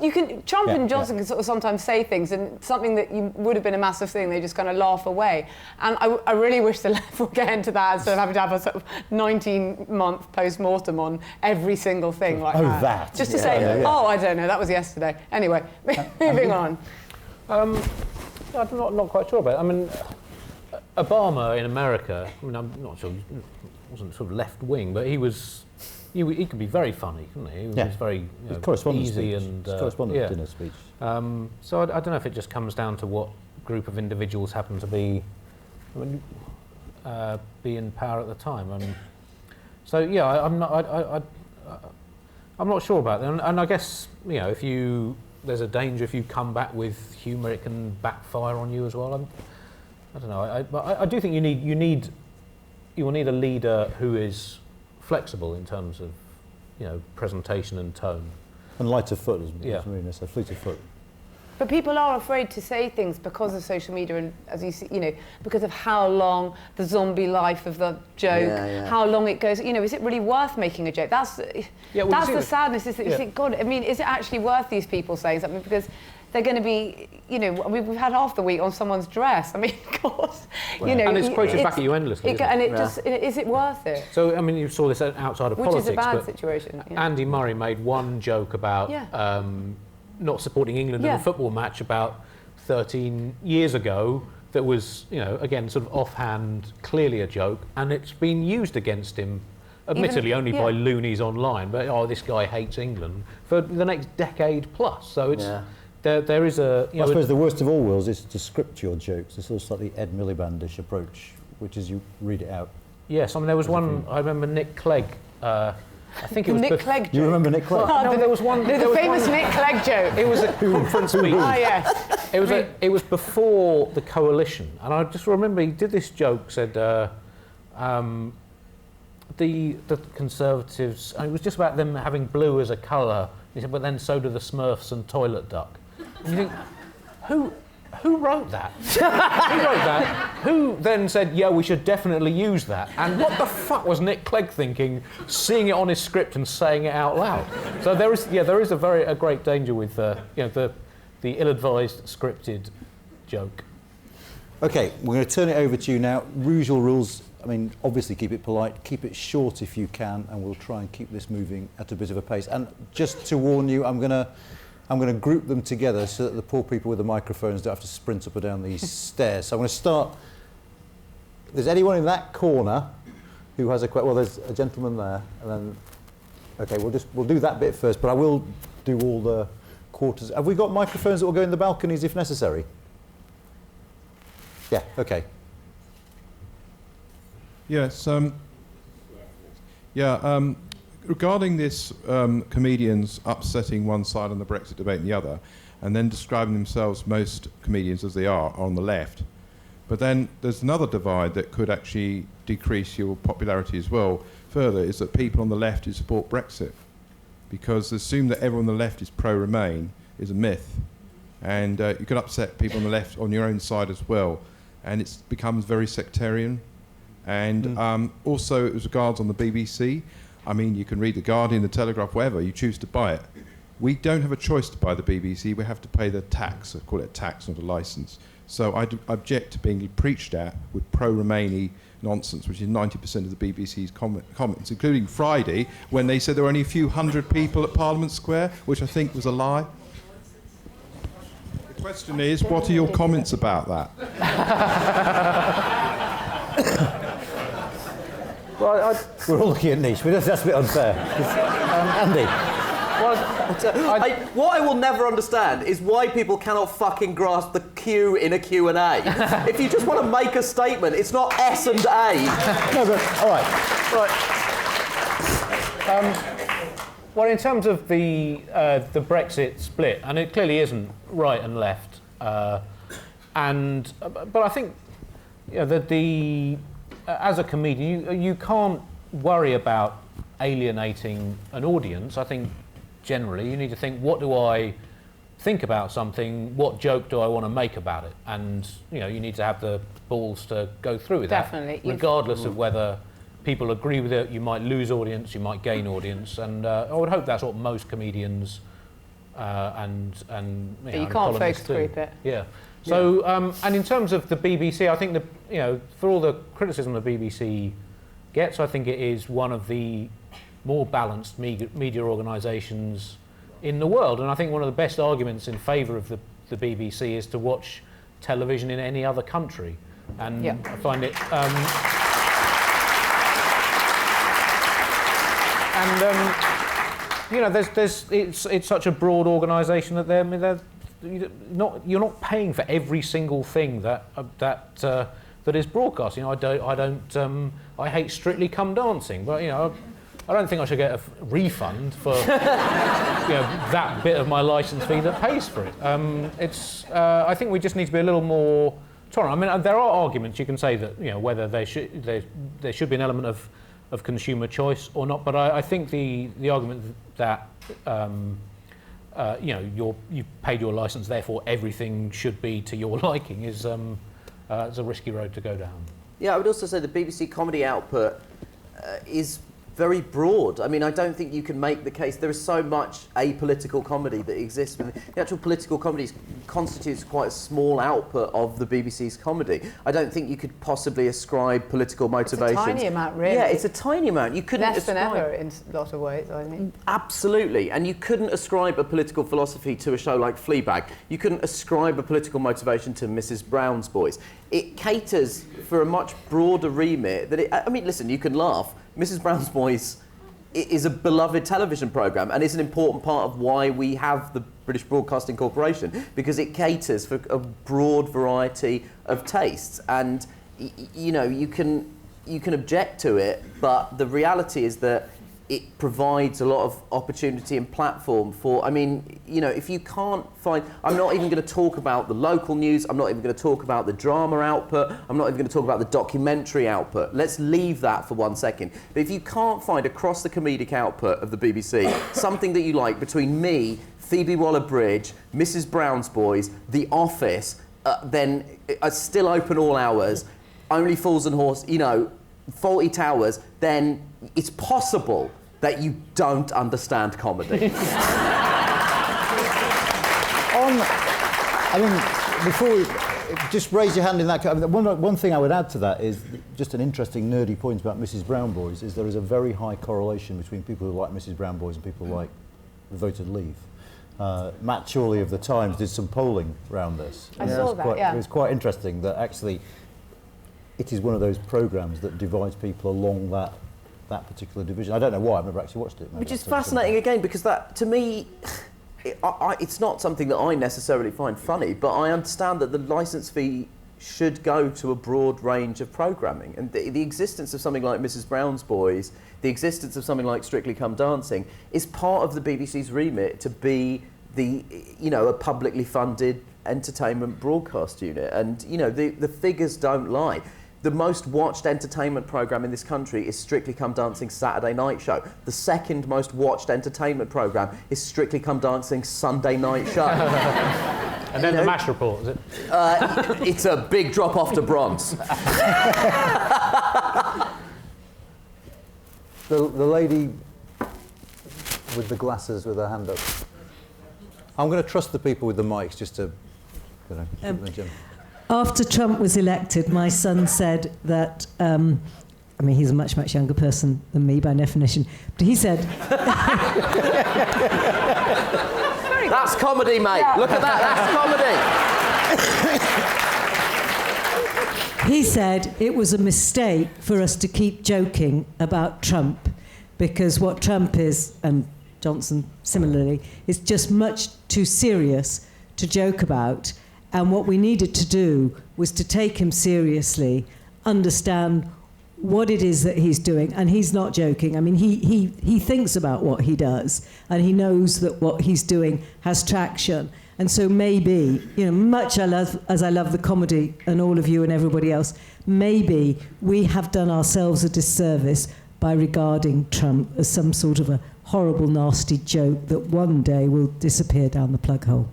You can. Trump and Johnson can sort of sometimes say things, and something that would have been a massive thing, they just kind of laugh away. And I really wish the left would get into that instead of having to have a sort of 19-month post-mortem on every single thing like that. Just to say, oh, I don't know, that was yesterday. Anyway, moving on. I'm not quite sure about it. I mean, Obama in America, I'm not sure, he wasn't sort of left-wing, but he could be very funny, couldn't he? He was very easy and correspondent dinner speech. So I don't know if it just comes down to what group of individuals happen to be in power at the time. I'm not sure about that, and I guess there's a danger if you come back with humour, it can backfire on you as well. I don't know. But I do think you will need a leader who is flexible in terms of, presentation and tone. And light of foot, as Marina said, fleet of foot. But people are afraid to say things because of social media and, as you see, because of how long the zombie life of the joke, how long it goes. Is it really worth making a joke? That's the sadness, is that you think, God, I mean, is it actually worth these people saying something? Because they're going to be, we've had half the week on someone's dress. I mean, of course, and it's quoted back at you endlessly. Is it worth it? So, I mean, you saw this outside of politics. Which is a bad situation. Andy Murray made one joke about not supporting England in a football match about 13 years ago that was, again, sort of offhand, clearly a joke, and it's been used against him, admittedly only by loonies online, but, this guy hates England, for the next decade plus. So it's... There is a... I suppose the worst of all worlds is to script your jokes, a sort of slightly Ed Miliband-ish approach, which is you read it out. Yes, I mean, there was one, I remember Nick Clegg, I think it was... Nick Clegg joke. You remember Nick Clegg? No, there was one... The famous Nick Clegg joke. It was a conference meeting. Yes. It was before the coalition, and I just remember he did this joke, said, the Conservatives, and it was just about them having blue as a colour. He said, but then so do the Smurfs and toilet duck. And you think, who wrote that? Who wrote that? Who then said, we should definitely use that? And what the fuck was Nick Clegg thinking, seeing it on his script and saying it out loud? So there is a great danger with the ill-advised scripted joke. Okay, we're going to turn it over to you now. Usual rules. I mean, obviously keep it polite, keep it short if you can, and we'll try and keep this moving at a bit of a pace. And just to warn you, I'm going to group them together so that the poor people with the microphones don't have to sprint up and down these stairs. So I'm going to start. There's anyone in that corner who has a question? Well, there's a gentleman there, and then. Okay, we'll do that bit first, but I will do all the quarters. Have we got microphones that will go in the balconies if necessary? Yeah. Okay. Yes. Regarding this, comedians upsetting one side on the Brexit debate and the other, and then describing themselves, most comedians as they are, on the left. But then there's another divide that could actually decrease your popularity as well further, is that people on the left who support Brexit. Because assume that everyone on the left is pro-Remain is a myth. And you could upset people on the left on your own side as well. And it becomes very sectarian. And also, as regards on the BBC, I mean, you can read The Guardian, The Telegraph, whatever, you choose to buy it. We don't have a choice to buy the BBC, we have to pay the tax. I call it a tax, not a licence. So I object to being preached at with pro-Remainy nonsense, which is 90% of the BBC's comments, including Friday, when they said there were only a few hundred people at Parliament Square, which I think was a lie. The question is, what are your comments about that? Well, we're all looking at Nish, but that's a bit unfair. Andy. What I will never understand is why people cannot fucking grasp the Q in a Q&A. If you just want to make a statement, it's not S and A. No, but, all right. Well, in terms of the Brexit split, and it clearly isn't right and left, but I think as a comedian, you can't worry about alienating an audience. I think generally you need to think, what do I think about something? What joke do I want to make about it? And you need to have the balls to go through with that, regardless of whether people agree with it. You might lose audience, you might gain audience, and I would hope that's what most comedians and you can't focus group it. Yeah. So and in terms of the BBC, I think for all the criticism the BBC gets, I think it is one of the more balanced media organisations in the world, and I think one of the best arguments in favour of the BBC is to watch television in any other country, and I find it. It's such a broad organisation that you're not paying for every single thing that is broadcast. I hate Strictly Come Dancing, but I don't think I should get a refund for that bit of my licence fee that pays for it. I think we just need to be a little more tolerant. I mean, there are arguments you can say that whether there should be an element of consumer choice or not, but I think the argument that you've paid your licence, therefore everything should be to your liking is it's a risky road to go down. Yeah, I would also say the BBC comedy output is very broad. I mean, I don't think you can make the case. There is so much apolitical comedy that exists. The actual political comedy constitutes quite a small output of the BBC's comedy. I don't think you could possibly ascribe political motivations. It's a tiny amount, really. Yeah, it's a tiny amount. You couldn't less than ever in a lot of ways, I think. Absolutely, and you couldn't ascribe a political philosophy to a show like Fleabag. You couldn't ascribe a political motivation to Mrs. Brown's Boys. It caters for a much broader remit. Listen, you can laugh. Mrs. Brown's Boys is a beloved television programme and is an important part of why we have the British Broadcasting Corporation, because it caters for a broad variety of tastes. And you can object to it, but the reality is that it provides a lot of opportunity and platform for, if you can't find, I'm not even going to talk about the local news, I'm not even going to talk about the drama output, I'm not even going to talk about the documentary output. Let's leave that for 1 second. But if you can't find across the comedic output of the BBC something that you like between me, Phoebe Waller-Bridge, Mrs. Brown's Boys, The Office, then Still Open All Hours, Only Fools and Horses, Fawlty Towers, then it's possible that you don't understand comedy. Before we just raise your hand in that, one thing I would add to that is just an interesting nerdy point about Mrs. Brown Boys is there is a very high correlation between people who like Mrs. Brown Boys and people who like voted Leave. Matt Chorley of The Times did some polling around this. I saw that, yeah. It was quite interesting that actually it is one of those programmes that divides people along that particular division. I don't know why, I've never actually watched it. Which is fascinating again, because that, to me, it's not something that I necessarily find funny, but I understand that the licence fee should go to a broad range of programming. And the existence of something like Mrs. Brown's Boys, the existence of something like Strictly Come Dancing, is part of the BBC's remit to be a publicly funded entertainment broadcast unit. And, the figures don't lie. The most watched entertainment programme in this country is Strictly Come Dancing Saturday Night Show. The second most watched entertainment programme is Strictly Come Dancing Sunday Night Show. And then the MASH report, is it? It's a big drop off to bronze. The lady with the glasses with her hand up. I'm going to trust the people with the mics just to, keep them in. after Trump was elected, my son said that, I mean, he's a much, much younger person than me by definition, but he said... That's comedy, mate. Yeah. Look at that, that's comedy. He said it was a mistake for us to keep joking about Trump, because what Trump is, and Johnson similarly, is just much too serious to joke about. And what we needed to do was to take him seriously, understand what it is that he's doing. And he's not joking. I mean, he thinks about what he does, and he knows that what he's doing has traction. And so maybe, you know, much as I love the comedy and all of you and everybody else, maybe we have done ourselves a disservice by regarding Trump as some sort of a horrible, nasty joke that one day will disappear down the plug hole.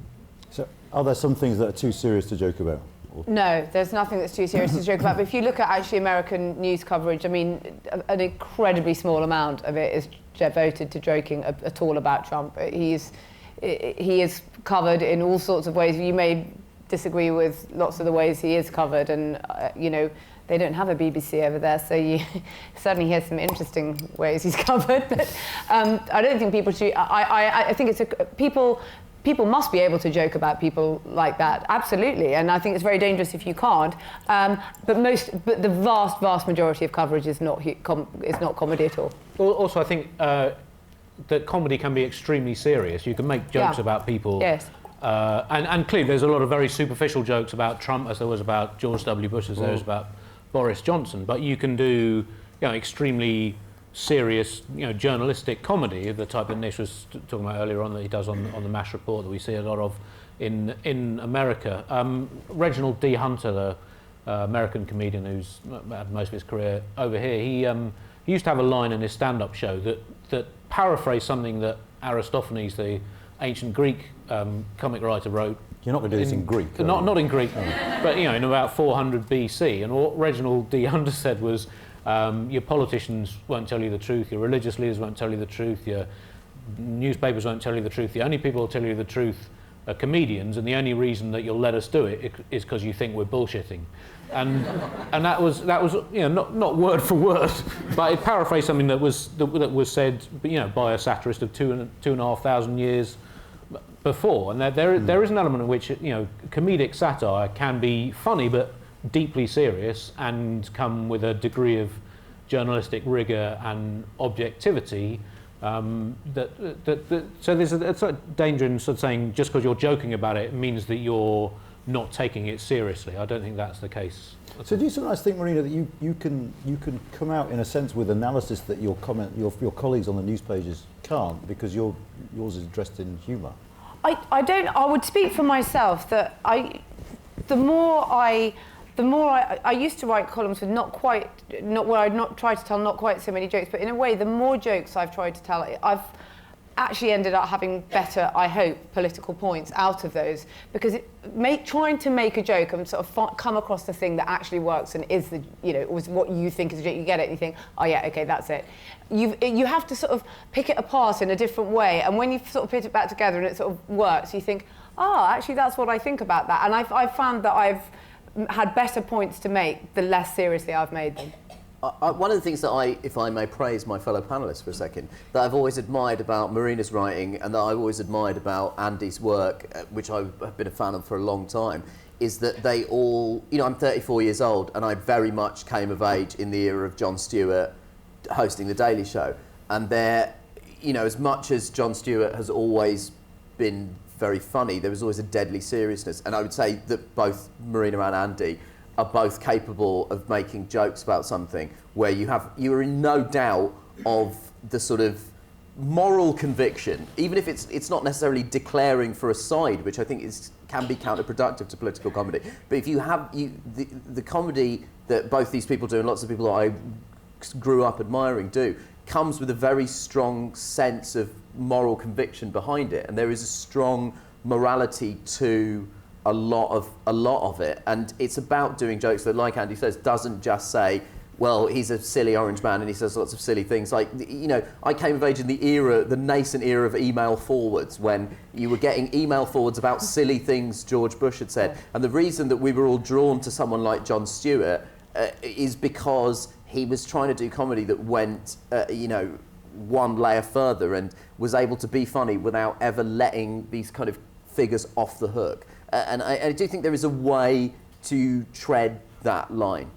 So, are there some things that are too serious to joke about? No, there's nothing that's too serious to joke about. But if you look at actually American news coverage, I mean, an incredibly small amount of it is devoted to joking at all about Trump. He is covered in all sorts of ways. You may disagree with lots of the ways he is covered, and you know, they don't have a BBC over there, so you certainly hear some interesting ways he's covered. But I don't think people should. I think people must be able to joke about people like that, absolutely. And I think it's very dangerous if you can't. But the vast majority of coverage is not comedy at all. Also, I think that comedy can be extremely serious. You can make jokes about people. Yes. And clearly, there's a lot of very superficial jokes about Trump, as there was about George W. Bush, as there was about Boris Johnson. But you can do, you know, extremely serious, you know, journalistic comedy of the type that Nish was talking about earlier on, that he does on the MASH report, that we see a lot of in America. Reginald D. Hunter, the American comedian who's had most of his career over here, he used to have a line in his stand-up show that paraphrased something that Aristophanes, the ancient Greek comic writer, wrote. You're not going to do this in Greek? Not in Greek, but you know, in about 400 BC. And what Reginald D. Hunter said was, your politicians won't tell you the truth, your religious leaders won't tell you the truth, your newspapers won't tell you the truth. The only people who'll tell you the truth are comedians, and the only reason that you'll let us do it is because you think we're bullshitting. And that was you know, not word for word, but it paraphrased something that was said, you know, by a satirist of 2,500 years before. And there is an element in which, you know, comedic satire can be funny but deeply serious and come with a degree of journalistic rigour and objectivity. So there's a sort of danger in sort of saying just because you're joking about it means that you're not taking it seriously. I don't think that's the case. So do you sometimes think, Marina, that you can come out in a sense with analysis that your colleagues on the news pages can't, because yours is dressed in humour? I would speak for myself that the more I used to write columns with where I'd not try to tell not quite so many jokes, but in a way, the more jokes I've tried to tell, I've actually ended up having better, I hope, political points out of those, because trying to make a joke and sort of come across the thing that actually works and is the, you know, was what you think is a joke. You get it and you think, oh yeah, okay, that's it. You have to sort of pick it apart in a different way, and when you sort of put it back together and it sort of works, you think, oh, actually that's what I think about that. And I've found that I've had better points to make the less seriously I've made them. One of the things that if I may praise my fellow panellists for a second, that I've always admired about Marina's writing and that I've always admired about Andy's work, which I've been a fan of for a long time, is that they all, you know, I'm 34 years old and I very much came of age in the era of Jon Stewart hosting The Daily Show. And they're, you know, as much as Jon Stewart has always been very funny, there was always a deadly seriousness. And I would say that both Marina and Andy are both capable of making jokes about something where you are in no doubt of the sort of moral conviction, even if it's not necessarily declaring for a side, which I think can be counterproductive to political comedy. But if you have the comedy that both these people do and lots of people that I grew up admiring do, comes with a very strong sense of moral conviction behind it, and there is a strong morality to a lot of it, and it's about doing jokes that, like Andy says, doesn't just say well, he's a silly orange man and he says lots of silly things. Like, you know, I came of age in the nascent era of email forwards, when you were getting email forwards about silly things George Bush had said. And the reason that we were all drawn to someone like Jon Stewart is because he was trying to do comedy that went, you know, one layer further and was able to be funny without ever letting these kind of figures off the hook. And I do think there is a way to tread that line.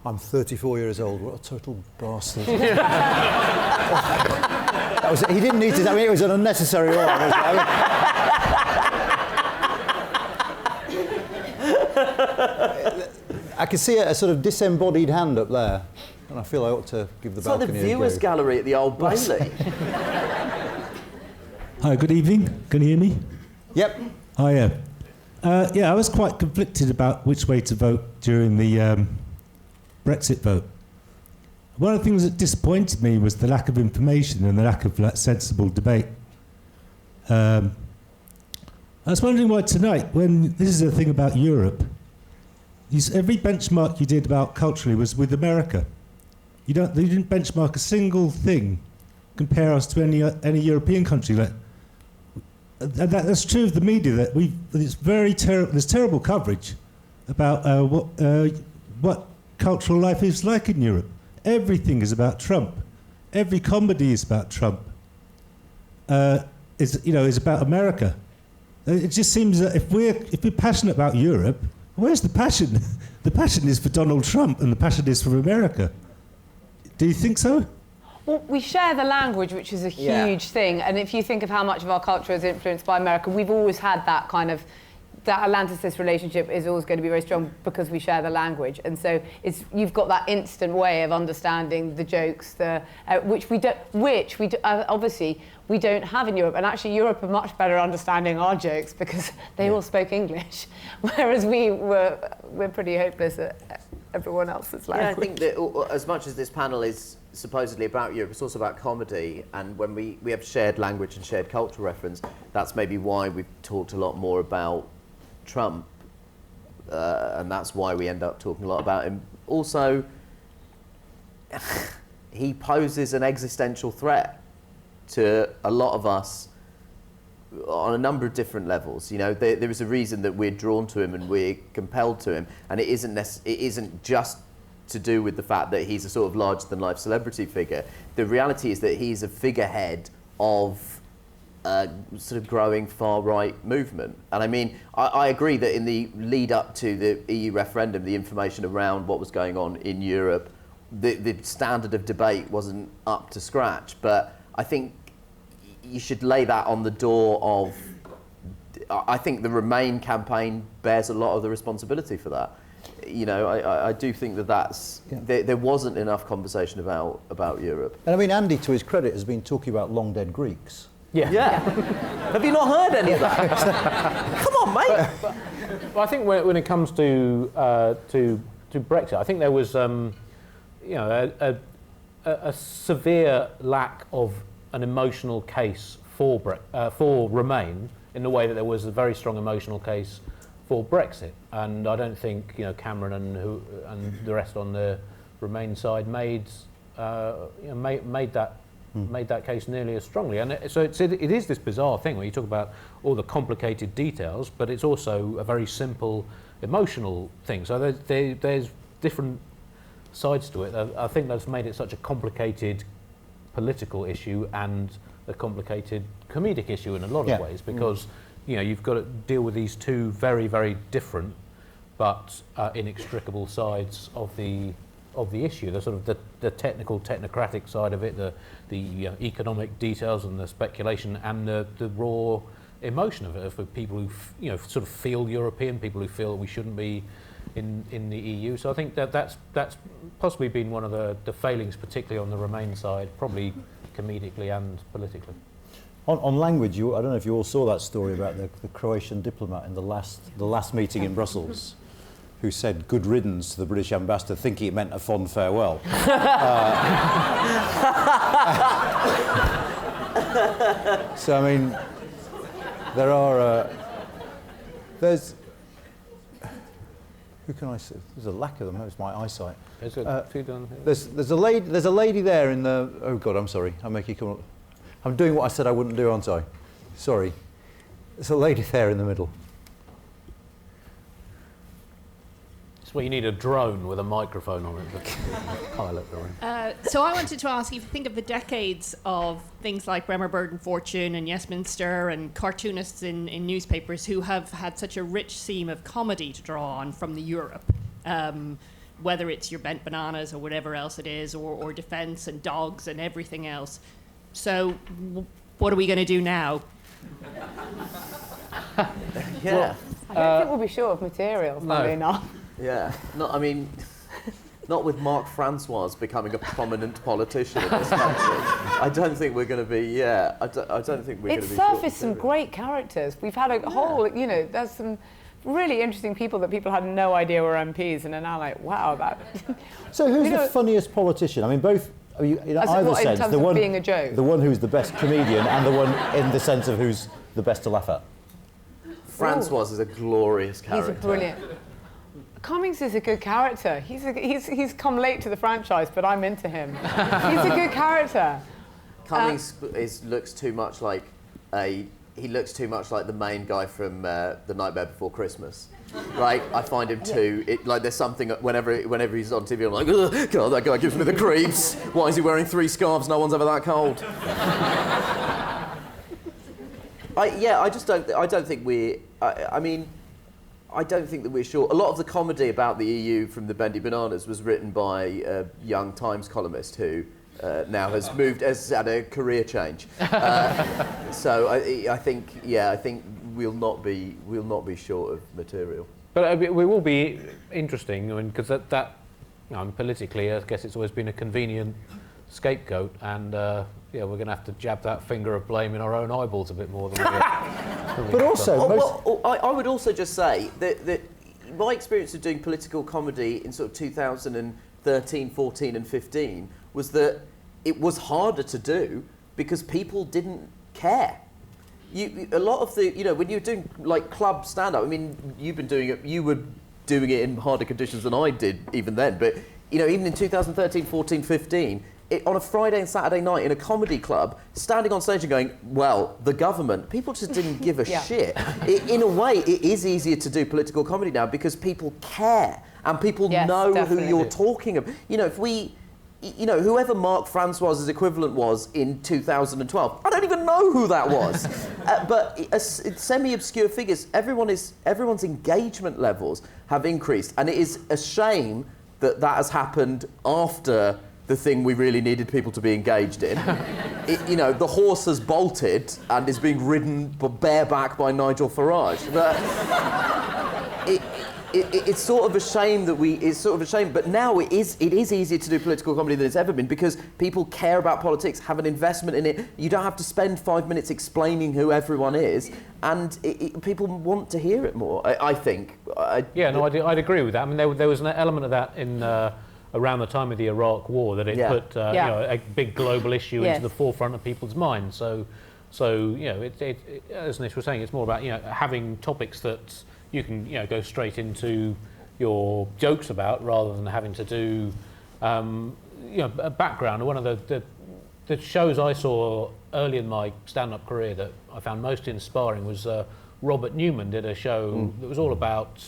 I'm 34 years old. What a total bastard. He didn't need to. I mean, it was an unnecessary line. I can see a sort of disembodied hand up there, and I feel I ought to give the balcony a go. It's like the viewers' gallery at the Old Bailey. Hi, good evening. Can you hear me? Yep. Oh, yeah. I was quite conflicted about which way to vote during the Brexit vote. One of the things that disappointed me was the lack of information and the lack of sensible debate. I was wondering why tonight, when this is a thing about Europe, every benchmark you did about culturally was with America. You didn't benchmark a single thing, compare us to any European country. That's true of the media. It's very terrible. There's terrible coverage about what cultural life is like in Europe. Everything is about Trump. Every comedy is about Trump. Is about America. It just seems that if we're passionate about Europe, where's the passion? The passion is for Donald Trump, and the passion is for America. Do you think so? Well, we share the language, which is a huge thing. And if you think of how much of our culture is influenced by America, we've always had that kind of, that Atlanticist relationship is always going to be very strong because we share the language. And so you've got that instant way of understanding the jokes, which we obviously we don't have in Europe. And actually Europe are much better understanding our jokes because they all spoke English, whereas we're pretty hopeless at everyone else's language. Yeah, I think that as much as this panel is supposedly about Europe, it's also about comedy, and when we have shared language and shared cultural reference, that's maybe why we've talked a lot more about Trump, and that's why we end up talking a lot about him. Also, he poses an existential threat to a lot of us on a number of different levels. You know, there is a reason that we're drawn to him and we're compelled to him, and it isn't just to do with the fact that he's a sort of larger-than-life celebrity figure. The reality is that he's a figurehead of a sort of growing far-right movement. And I mean, I agree that in the lead-up to the EU referendum, the information around what was going on in Europe, the standard of debate wasn't up to scratch. But I think you should lay that on the door of... I think the Remain campaign bears a lot of the responsibility for that. You know, I do think that's... Yeah. There wasn't enough conversation about Europe. And I mean, Andy, to his credit, has been talking about long-dead Greeks. Yeah. Have you not heard any of that? Come on, mate. Well, I think when it comes to Brexit, I think there was, a severe lack of an emotional case for Remain, in the way that there was a very strong emotional case for Brexit, and I don't think Cameron and the rest on the Remain side made that case nearly as strongly. And it is this bizarre thing where you talk about all the complicated details, but it's also a very simple emotional thing. So there's different sides to it. I think that's made it such a complicated political issue and a complicated comedic issue in a lot of ways, because you've got to deal with these two very, very different but inextricable sides of the issue. The sort of the technocratic side of it, the economic details and the speculation, and the raw emotion of it for people who sort of feel European, people who feel that we shouldn't be in the EU. So I think that's possibly been one of the failings, particularly on the Remain side, probably comedically and politically. On language, I don't know if you all saw that story about the Croatian diplomat in the last meeting in Brussels, who said "good riddance" to the British ambassador, thinking it meant a fond farewell. So I mean, Who can I see? There's a lack of them. It's my eyesight. There's a few down here. There's a lady there in the. Oh God, I'm sorry. I'm making come up. I'm doing what I said I wouldn't do, aren't I? Sorry. There's a lady there in the middle. It's where you need a drone with a microphone on it to pilot the room. So I wanted to ask you, if you think of the decades of things like Bremer Bird and Fortune and Yesminster and cartoonists in newspapers who have had such a rich seam of comedy to draw on from the Europe, whether it's your bent bananas or whatever else it is, or defence and dogs and everything else. So what are we going to do now? Yeah. I don't think we'll be short of material, funnily enough. Yeah. Not with Mark Francois becoming a prominent politician in this country. I don't think we're going to be. Yeah. I don't think we're going to be. It surfaced some great characters. We've had a whole. There's some really interesting people that people had no idea were MPs, and are now like, wow, that. So who's the funniest politician? I mean, both. In either sense, in terms of being a joke. The one who's the best comedian, and the one in the sense of who's the best to laugh at. Francois is a glorious character. He's a brilliant. Cummings is a good character. He's come late to the franchise, but I'm into him. He's a good character. Cummings looks too much like the main guy from The Nightmare Before Christmas. Right, I find him too. There's something whenever he's on TV, I'm like, ugh, God, that guy gives me the creeps. Why is he wearing 3 scarves? No one's ever that cold. I don't think that we're sure. A lot of the comedy about the EU from the Bendy Bananas was written by a young Times columnist who now has had a career change. So I think we'll not be short of material. But we will be interesting, because that politically, I guess it's always been a convenient scapegoat, and we're going to have to jab that finger of blame in our own eyeballs a bit more than we But also, I would also just say that my experience of doing political comedy in sort of 2013, 14 and 15 was that it was harder to do because people didn't care. A lot of the, when you're doing like club stand-up, I mean, you were doing it in harder conditions than I did even then, but even in 2013, 14, 15, on a Friday and Saturday night in a comedy club, standing on stage and going, well, the government, people just didn't give a shit. In a way, it is easier to do political comedy now because people care and people know definitely. who you're talking about. Whoever Mark Francois's equivalent was in 2012, I don't even know who that was. But semi-obscure figures, everyone's engagement levels have increased, and it is a shame that has happened after the thing we really needed people to be engaged in. The horse has bolted and is being ridden bareback by Nigel Farage. But it's sort of a shame but now it is easier to do political comedy than it's ever been because people care about politics, have an investment in it. You don't have to spend 5 minutes explaining who everyone is, and people want to hear it more, I think. I'd agree with that. I mean, there was an element of that in around the time of the Iraq War that it put a big global issue into the forefront of people's minds. So as Nish was saying, it's more about having topics that you can go straight into your jokes about rather than having to do a background. One of the shows I saw early in my stand-up career that I found most inspiring was Robert Newman did a show that was all about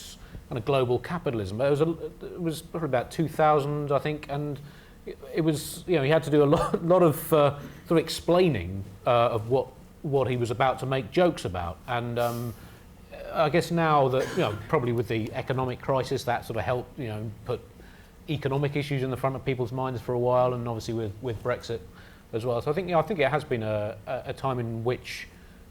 kind of global capitalism. It was probably about 2000, I think, and it was he had to do a lot of sort of explaining of what he was about to make jokes about, and I guess now that probably with the economic crisis that sort of helped put economic issues in the front of people's minds for a while, and obviously with Brexit as well. So I think it has been a time in which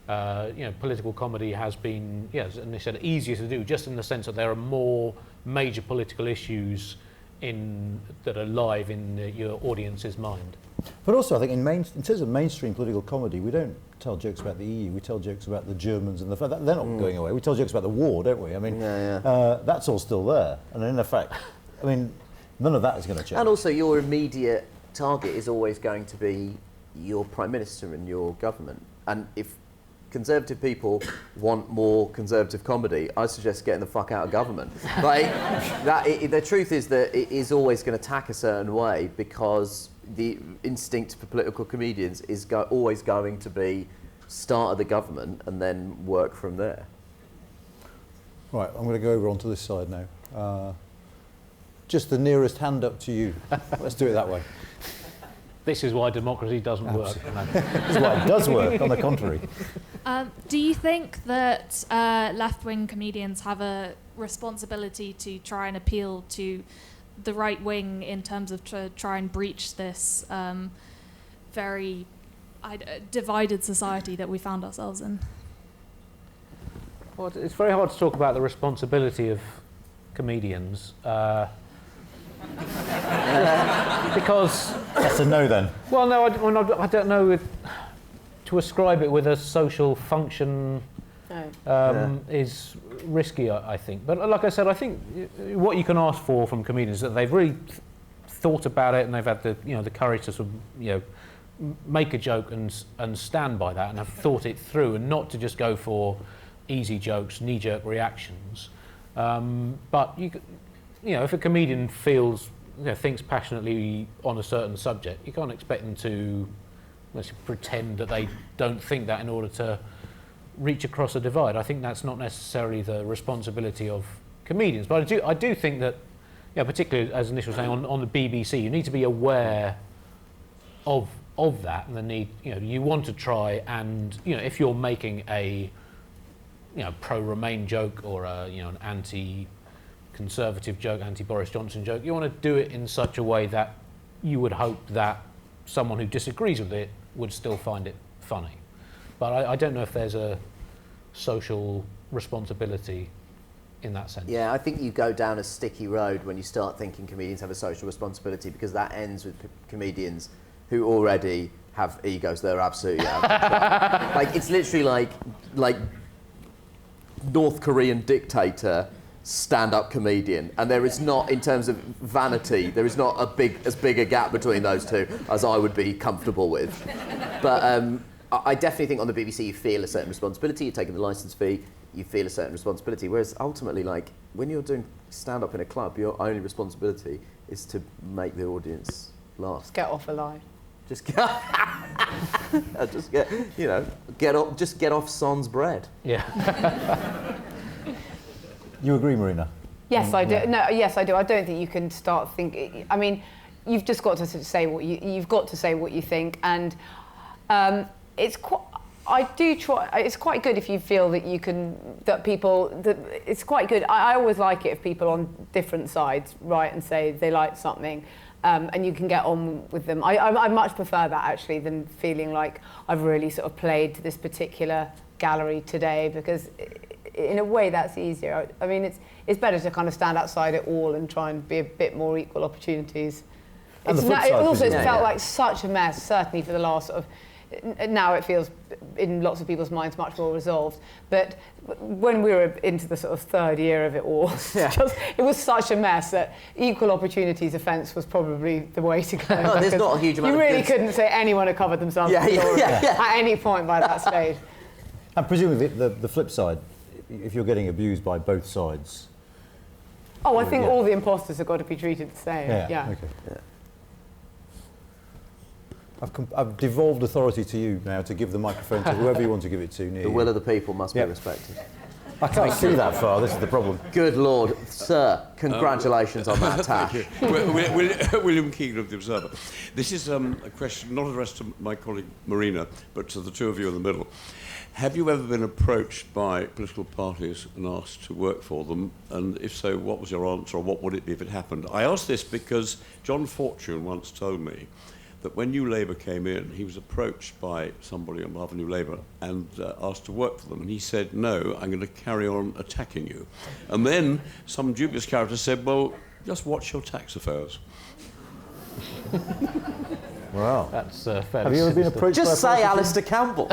political comedy has been, as Nish said, easier to do, just in the sense that there are more major political issues that are live in your audience's mind. But also, I think in terms of mainstream political comedy, we don't tell jokes about the EU. We tell jokes about the Germans and they're not going away. We tell jokes about the war, don't we? I mean, that's all still there. And in effect, I mean, none of that is going to change. And also, your immediate target is always going to be your Prime Minister and your government. And if conservative people want more conservative comedy, I suggest getting the fuck out of government. Like, the truth is that it is always going to tack a certain way because the instinct for political comedians is always going to be start at the government and then work from there. Right, I'm going to go over onto this side now. Just the nearest hand up to you. Let's do it that way. This is why democracy doesn't work. This is why it does work, on the contrary. Do you think that left-wing comedians have a responsibility to try and appeal to the right wing in terms of to try and breach this very divided society that we found ourselves in? Well, it's very hard to talk about the responsibility of comedians because... That's a no then. Well, no, I don't know to ascribe it with a social function is risky, I think. But like I said, I think what you can ask for from comedians is that they've really thought about it and they've had the courage to sort of, make a joke and stand by that and have thought it through and not to just go for easy jokes, knee-jerk reactions. But if a comedian thinks passionately on a certain subject, you can't expect them to pretend that they don't think that in order to reach across a divide. I think that's not necessarily the responsibility of comedians. But I do think that, particularly as Nish was saying on the BBC, you need to be aware of that and the need. You want to try and if you're making a pro-Remain joke or an anti-conservative joke, anti-Boris Johnson joke, you want to do it in such a way that you would hope that someone who disagrees with it would still find it funny. But I don't know if there's a social responsibility in that sense. Yeah, I think you go down a sticky road when you start thinking comedians have a social responsibility because that ends with comedians who already have egos that are absolutely out of control. Like, it's literally like North Korean dictator stand-up comedian, and there is not, in terms of vanity, there is not as big a gap between those two as I would be comfortable with. But I definitely think on the BBC you feel a certain responsibility. You're taking the licence fee, you feel a certain responsibility. Whereas ultimately, like when you're doing stand-up in a club, your only responsibility is to make the audience laugh. Just get off alive. Just get off sans bread. Yeah. You agree, Marina? Yes, I do. No, yes, I do. I don't think you can start thinking. I mean, you've just got to say what you've got to say what you think, and it's quite. I do try. It's quite good if you feel that you can. It's quite good. I always like it if people on different sides write and say they like something. And you can get on with them. I much prefer that actually than feeling like I've really sort of played to this particular gallery today, because in a way that's easier. I mean, it's better to kind of stand outside it all and try and be a bit more equal opportunities. And It's felt like such a mess, certainly for the last sort of. Now it feels, in lots of people's minds, much more resolved. But when we were into the sort of third year of it all, it was such a mess that equal opportunities offence was probably the way to go. No, there's not a huge amount you of really good... couldn't say anyone had covered themselves at any point by that stage. And presumably the flip side, if you're getting abused by both sides... Oh, I think all the imposters have got to be treated the same. Yeah. Okay. Yeah. I've devolved authority to you now to give the microphone to whoever you want to give it to. The will of the people must be respected. I can't see that far, this is the problem. Good Lord. Sir, congratulations on that tash. William Keegan of The Observer. This is a question not addressed to my colleague Marina, but to the two of you in the middle. Have you ever been approached by political parties and asked to work for them? And if so, what was your answer, or what would it be if it happened? I ask this because John Fortune once told me that when New Labour came in, he was approached by somebody on behalf of New Labour and asked to work for them. And he said, no, I'm going to carry on attacking you. And then some dubious character said, well, just watch your tax affairs. Wow. That's fair. Have you ever been approached Just by a say politician? Alistair Campbell.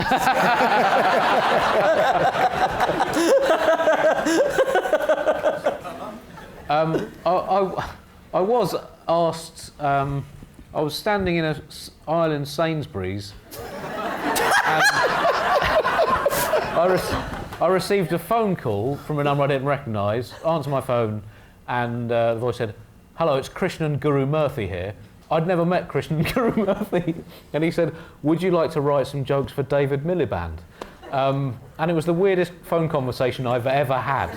I was asked... I was standing in an aisle in Sainsbury's, and I received a phone call from a number I didn't recognise, answered my phone, and the voice said, "Hello, it's Krishnan Guru Murthy here." I'd never met Krishnan Guru Murthy. And he said, "Would you like to write some jokes for David Miliband?" And it was the weirdest phone conversation I've ever had.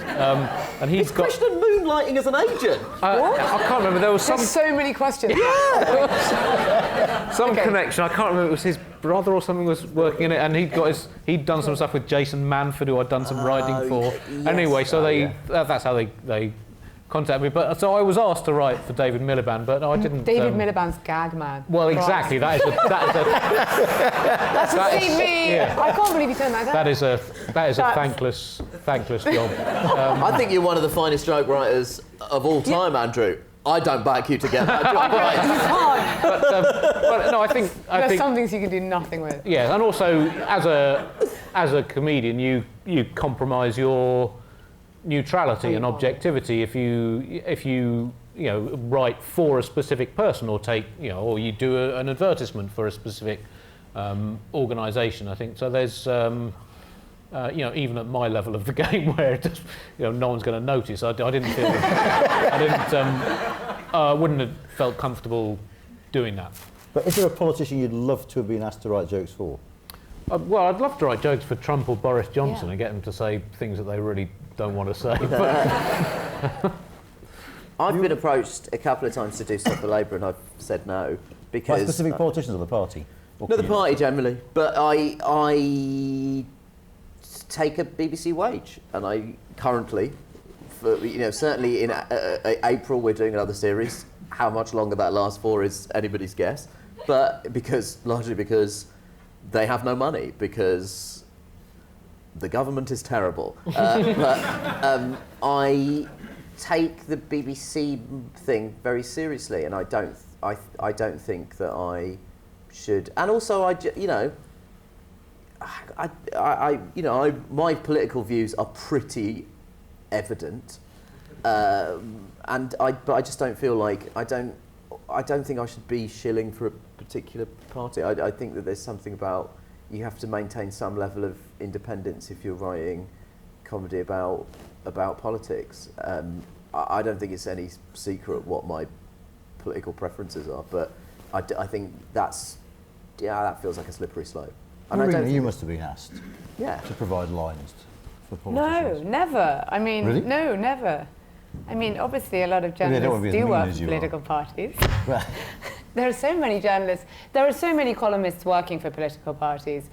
And he's got... Krishnan moonlighting as an agent? I can't remember. There was some... There's so many questions. Some connection. I can't remember. It was his brother or something was working in it, and he'd done some stuff with Jason Manford, who I'd done some writing for. Yes, anyway, so that's how they contacted me. But so I was asked to write for David Miliband, but no, I didn't. David Miliband's gag man. Well, exactly. That is a That's a CV. yeah. I can't believe you turned that down. That is a thankless job. I think you're one of the finest joke writers of all time, Andrew. I don't back you to get that job right. You can't. But no, I think There's some things you can do nothing with. Yeah, and also as a comedian, you compromise your neutrality and objectivity if you write for a specific person or or you do an advertisement for a specific organisation. I think so. There's even at my level of the game where just, no one's going to notice. I didn't feel wouldn't have felt comfortable doing that. But is there a politician you'd love to have been asked to write jokes for? Well, I'd love to write jokes for Trump or Boris Johnson and get them to say things that they really don't want to say. I've been approached a couple of times to do stuff for Labour, and I've said no because By specific politicians or the party? No, the party generally. But I take a BBC wage, and I currently, certainly in April we're doing another series. How much longer that lasts for is anybody's guess. But largely because they have no money, because the government is terrible. I take the BBC thing very seriously, and I don't think that I should. And also, my political views are pretty evident, but I just don't feel like I don't think I should be shilling for a particular party. I think that there's something about you have to maintain some level of independence if you're writing comedy about politics. I don't think it's any secret what my political preferences are, but I think that feels like a slippery slope. And Marina, you must have been asked to provide lines for politicians. No, never. I mean, really? No, never. I mean, obviously a lot of journalists do work for political parties. There are so many journalists, there are so many columnists working for political parties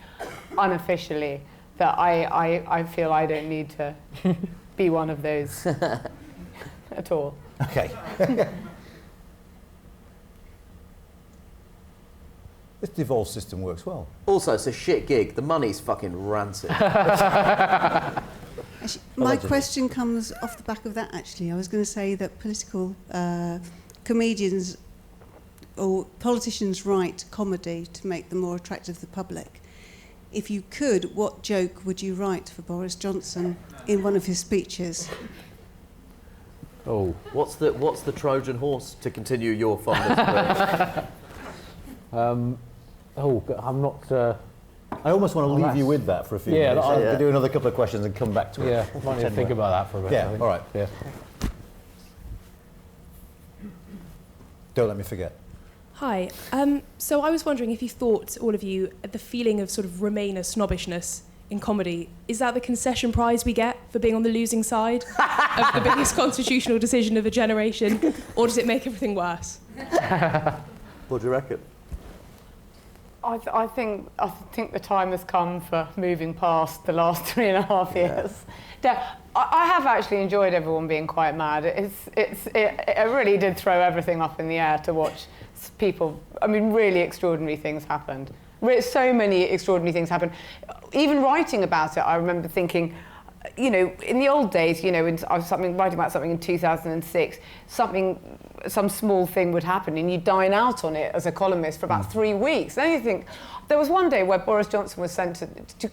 unofficially that I feel I don't need to be one of those at all. Okay. This devolved system works well. Also, it's a shit gig. The money's fucking rancid. Actually, my question comes off the back of that, actually. I was going to say that political comedians or politicians write comedy to make them more attractive to the public. If you could, what joke would you write for Boris Johnson in one of his speeches? Oh, what's the Trojan horse to continue your fondness? I'm not. I almost want to leave you with that for a few minutes. I'll do another couple of questions and come back to it. Yeah, I might need to think about that for a bit. Yeah, all right. Yeah. Don't let me forget. Hi. So I was wondering if you thought, all of you, the feeling of sort of Remainer snobbishness in comedy, is that the concession prize we get for being on the losing side of the biggest constitutional decision of a generation, or does it make everything worse? What do you reckon? I think the time has come for moving past the last 3.5 years. Yeah, I have actually enjoyed everyone being quite mad. It really did throw everything up in the air to watch people. I mean, really extraordinary things happened. So many extraordinary things happened. Even writing about it, I remember thinking, in the old days, I was writing about something in 2006, some small thing would happen and you'd dine out on it as a columnist for about 3 weeks. Then you think, there was one day where Boris Johnson was sent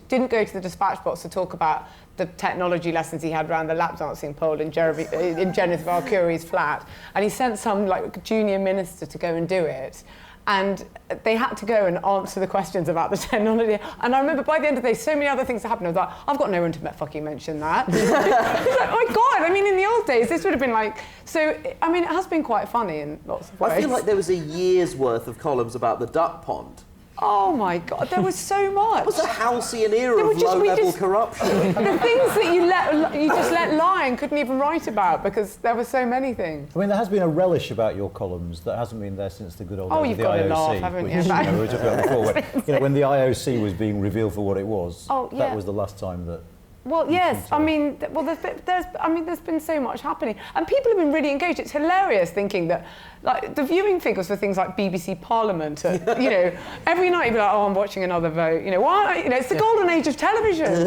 didn't go to the dispatch box to talk about the technology lessons he had around the lap dancing pole in Jennifer Arcuri's flat, and he sent some junior minister to go and do it. and they had to go and answer the questions about the technology. And I remember by the end of the day, so many other things that happened. I was like, I've got no one to fucking mention that. It's like, oh my God, I mean, in the old days, this would have been like, so, I mean, it has been quite funny in lots of ways. I feel like there was a year's worth of columns about the duck pond. Oh my God, there was so much. It was a halcyon era of low-level corruption. The things that you just let lie and couldn't even write about because there were so many things. I mean, there has been a relish about your columns that hasn't been there since the good old days you've of the got IOC. to laugh, haven't you? Which, we were talking about before, when the IOC was being revealed for what it was. Oh, yeah. That was the last time that. Well, yes. I mean, there's been so much happening, and people have been really engaged. It's hilarious thinking that, like, the viewing figures for things like BBC Parliament, every night you'd be like, oh, I'm watching another vote. Why? It's the golden age of television.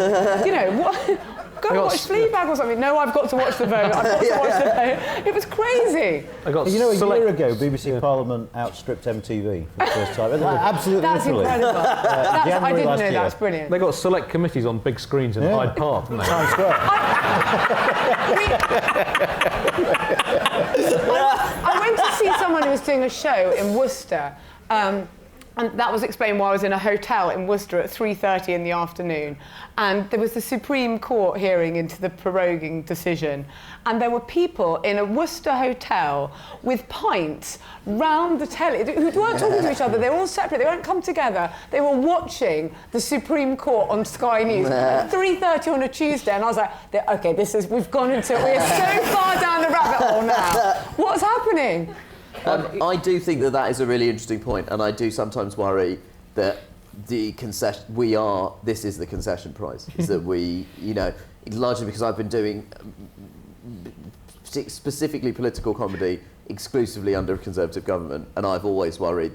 What? Go and watch Fleabag or something. No, I've got to watch the vote. I've got to watch the vote. It was crazy. A year ago, BBC Parliament outstripped MTV for the first time. Absolutely. That's incredible. I didn't know that. That's brilliant. They got select committees on big screens in Hyde Park, haven't they? Times Square. I went to see someone who was doing a show in Worcester. And that was explained why I was in a hotel in Worcester at 3:30 in the afternoon. And there was the Supreme Court hearing into the proroguing decision. And there were people in a Worcester hotel with pints round the telly who weren't talking to each other. They were all separate. They won't come together. They were watching the Supreme Court on Sky News at 3:30 on a Tuesday. And I was like, OK, we've gone into it. We're so far down the rabbit hole now. What's happening? I do think that is a really interesting point, and I do sometimes worry that the concession this is the concession price. Is that we, largely because I've been doing specifically political comedy exclusively under a Conservative government, and I've always worried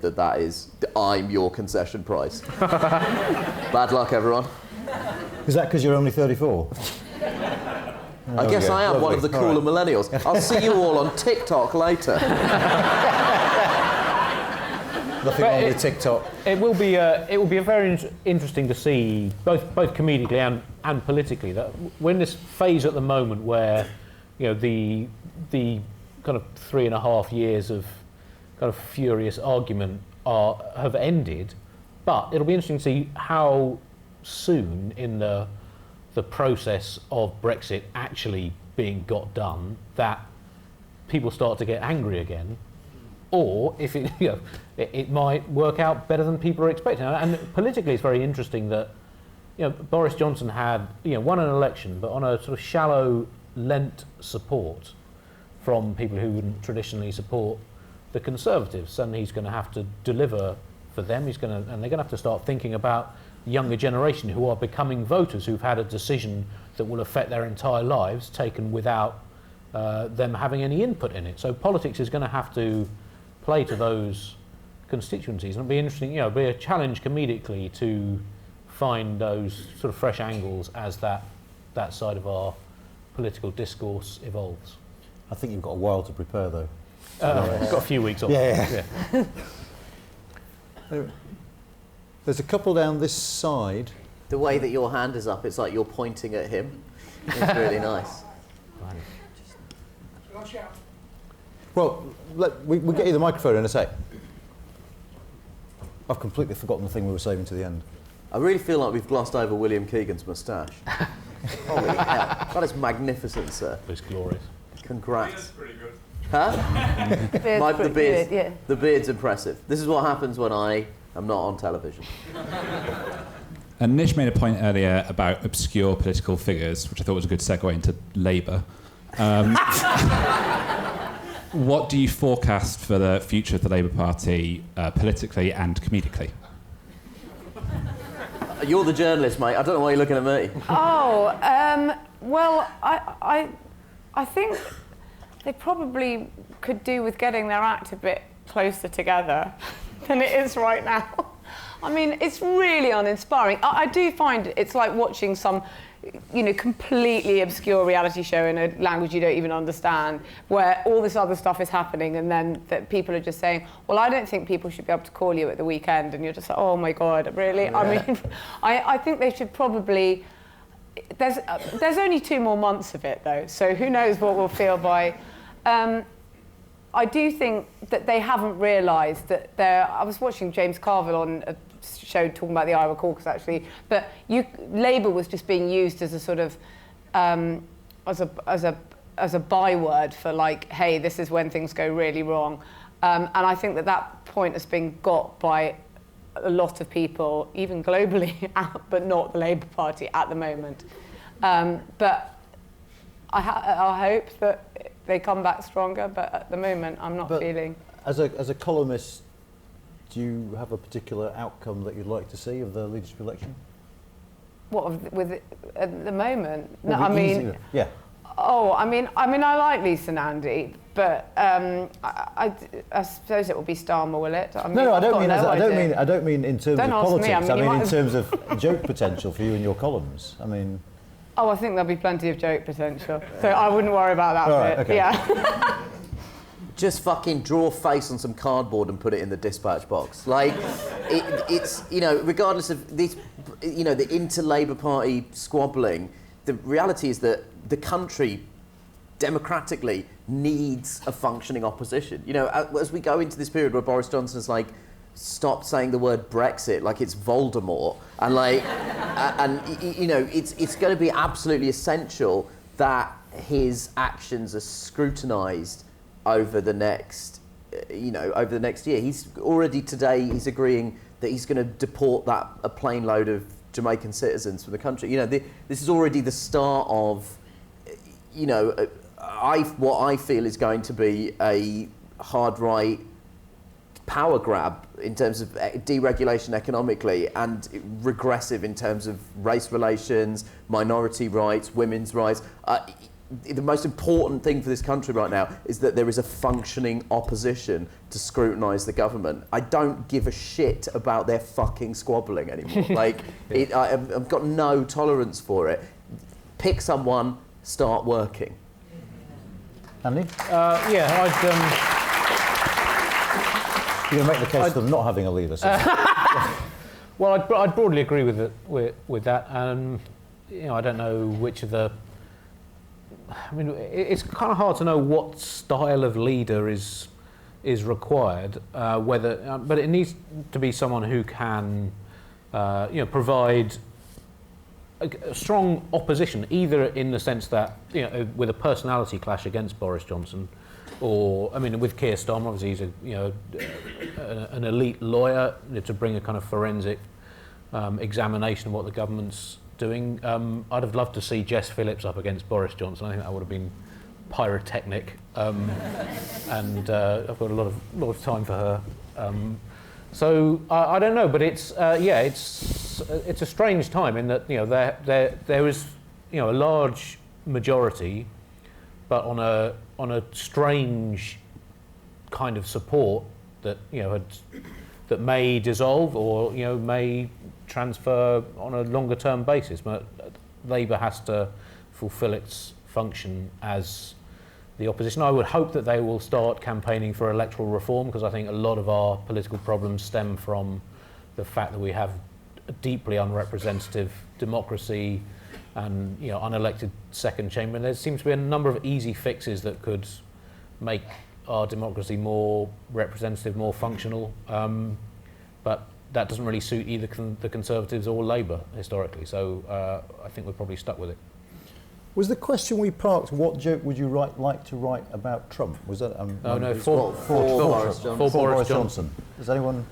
I'm your concession price. Bad luck, everyone. Is that because you're only 34? I guess I am one of the cooler millennials. I'll see you all on TikTok later. Nothing wrong with TikTok. It will be very interesting to see both comedically and politically that we're in this phase at the moment where the kind of 3.5 years of kind of furious argument have ended, but it'll be interesting to see how soon in the process of Brexit actually being got done that people start to get angry again, or if it might work out better than people are expecting. And politically, it's very interesting that Boris Johnson had won an election, but on a sort of shallow lent support from people who wouldn't traditionally support the Conservatives, and he's going to have to deliver for them. And they're going to have to start thinking about younger generation who are becoming voters, who've had a decision that will affect their entire lives taken without them having any input in it. So politics is going to have to play to those constituencies, and it'll be interesting, it'll be a challenge comedically to find those sort of fresh angles as that side of our political discourse evolves. I think you've got a while to prepare, though. Got a few weeks off. Yeah. There's a couple down this side. The way that your hand is up, it's like you're pointing at him. It's really nice. Well, we'll get you the microphone in a sec. I've completely forgotten the thing we were saving to the end. I really feel like we've glossed over William Keegan's moustache. Holy hell. That is magnificent, sir. It's glorious. Congrats. That's pretty good. Huh? The beard's impressive. This is what happens when I am not on television. And Nish made a point earlier about obscure political figures, which I thought was a good segue into Labour. What do you forecast for the future of the Labour Party politically and comedically? You're the journalist, mate. I don't know why you're looking at me. Well, I think they probably could do with getting their act a bit closer together than it is right now. I mean, it's really uninspiring. I do find it's like watching some, completely obscure reality show in a language you don't even understand, where all this other stuff is happening, and then that people are just saying, well, I don't think people should be able to call you at the weekend, and you're just like, oh my God, really? Yeah. I mean, I think they should probably... There's only 2 more months of it, though, so who knows what we'll feel by... I do think that they haven't realised that I was watching James Carville on a show talking about the Iowa caucus actually, but Labour was just being used as a sort of as a byword for like, hey, this is when things go really wrong, and I think that point has been got by a lot of people, even globally, but not the Labour Party at the moment. But I hope that they come back stronger, but at the moment I'm not feeling. As a columnist, do you have a particular outcome that you'd like to see of the leadership election? What with at the moment? Well, No, I mean, easier. Yeah. Oh, I mean, I like Lisa and Andy, but I suppose it will be Starmer, will it? I mean, No, I don't mean. idea. I don't mean in terms Don't of ask me, politics. I mean, you in might terms of joke potential for you and your columns. I mean. Oh, I think there'll be plenty of joke potential, so I wouldn't worry about that All bit. right, okay. Yeah. Just fucking draw a face on some cardboard and put it in the dispatch box. Like, it's, you know, regardless of these, you know, the inter-Labour Party squabbling, the reality is that the country democratically needs a functioning opposition. You know, as we go into this period where Boris Johnson's like, stop saying the word Brexit like it's Voldemort, and like, and you know, it's going to be absolutely essential that his actions are scrutinised over the next, over the next year. He's already today, he's agreeing that he's going to deport a plane load of Jamaican citizens from the country. You know, this is already the start of, you know, what I feel is going to be a hard right power grab in terms of deregulation economically and regressive in terms of race relations, minority rights, women's rights. The most important thing for this country right now is that there is a functioning opposition to scrutinise the government. I don't give a shit about their fucking squabbling anymore. Like, I've got no tolerance for it. Pick someone, start working. Andy? Yeah, You're going to make the case for them not having a leader. So. Well, I'd broadly agree with that. You know, I don't know which of the. I mean, it's kind of hard to know what style of leader is required. But it needs to be someone who can, provide a strong opposition, either in the sense that, you know, with a personality clash against Boris Johnson. Or, I mean, with Keir Starmer, obviously he's an elite lawyer to bring a kind of forensic examination of what the government's doing. I'd have loved to see Jess Phillips up against Boris Johnson. I think that would have been pyrotechnic, and I've got a lot of time for her. So I don't know, but it's a strange time in that, you know, there is, you know, a large majority, but on a strange kind of support that, you know, that may dissolve or, you know, may transfer on a longer term basis. But Labour has to fulfil its function as the opposition. I would hope that they will start campaigning for electoral reform, because I think a lot of our political problems stem from the fact that we have a deeply unrepresentative democracy and, you know, unelected second chamber. And there seems to be a number of easy fixes that could make our democracy more representative, more functional. But that doesn't really suit either the Conservatives or Labour historically. So I think we're probably stuck with it. Was the question we parked, what joke would you like to write about Trump? Was that? For Boris Johnson. Does anyone?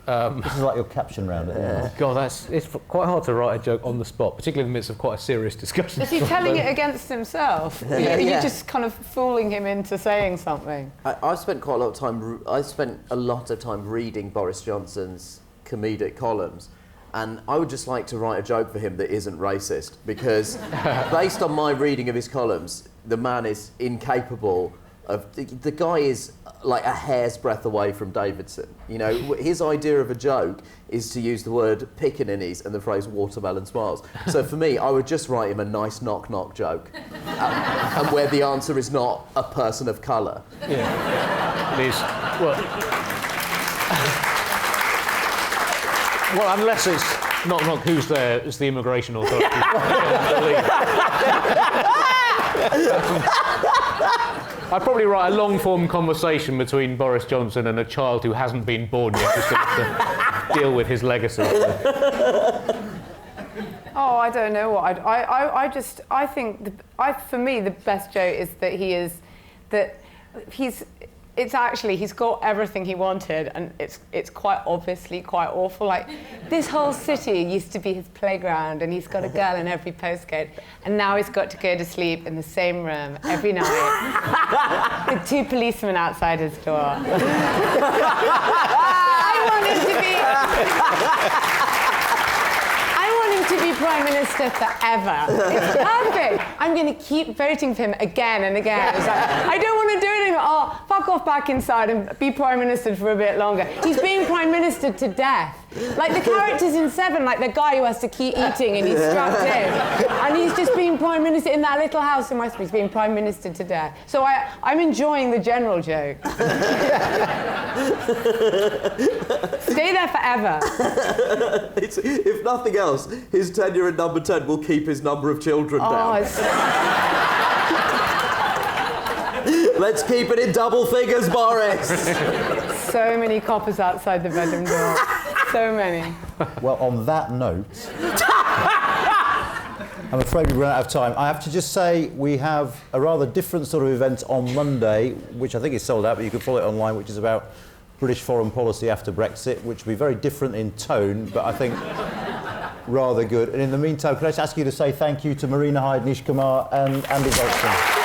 This is like your caption round. God, it's quite hard to write a joke on the spot, particularly in the midst of quite a serious discussion. Is he telling it against himself? Yeah. You're just kind of fooling him into saying something. I spent quite a lot of time. I spent a lot of time reading Boris Johnson's comedic columns, and I would just like to write a joke for him that isn't racist, because based on my reading of his columns, the man is incapable of. The guy is like a hair's breadth away from Davidson. You know, his idea of a joke is to use the word pickaninnies and the phrase watermelon smiles. So for me, I would just write him a nice knock-knock joke, and where the answer is not a person of colour. Yeah, it is. Well, unless it's knock-knock, who's there? It's the immigration authority. I'd probably write a long-form conversation between Boris Johnson and a child who hasn't been born yet, just to have to deal with his legacy. Oh, I don't know what I think for me the best joke is that he's got everything he wanted, and it's quite obviously quite awful. Like, this whole city used to be his playground, and he's got a girl in every postcode, and now he's got to go to sleep in the same room every night with 2 policemen outside his door. I want him to be Prime Minister forever. It's perfect. I'm going to keep voting for him again and again. It's like, I don't want to do it anymore. Oh, fuck off back inside and be Prime Minister for a bit longer. He's being Prime Minister to death. Like the characters in Seven, like the guy who has to keep eating and he's strapped in. And he's just being Prime Minister in that little house in Westminster. He's being Prime Minister to death. So I'm enjoying the general joke. Stay there forever. If nothing else, his tenure in number 10 will keep his number of children down. Let's keep it in double figures, Boris. So many coppers outside the bedroom door. So many. Well, on that note, I'm afraid we've run out of time. I have to just say we have a rather different sort of event on Monday, which I think is sold out, but you can follow it online, which is about British foreign policy after Brexit, which will be very different in tone, but I think rather good. And in the meantime, can I just ask you to say thank you to Marina Hyde, Nish Kumar and Andy Zaltzman.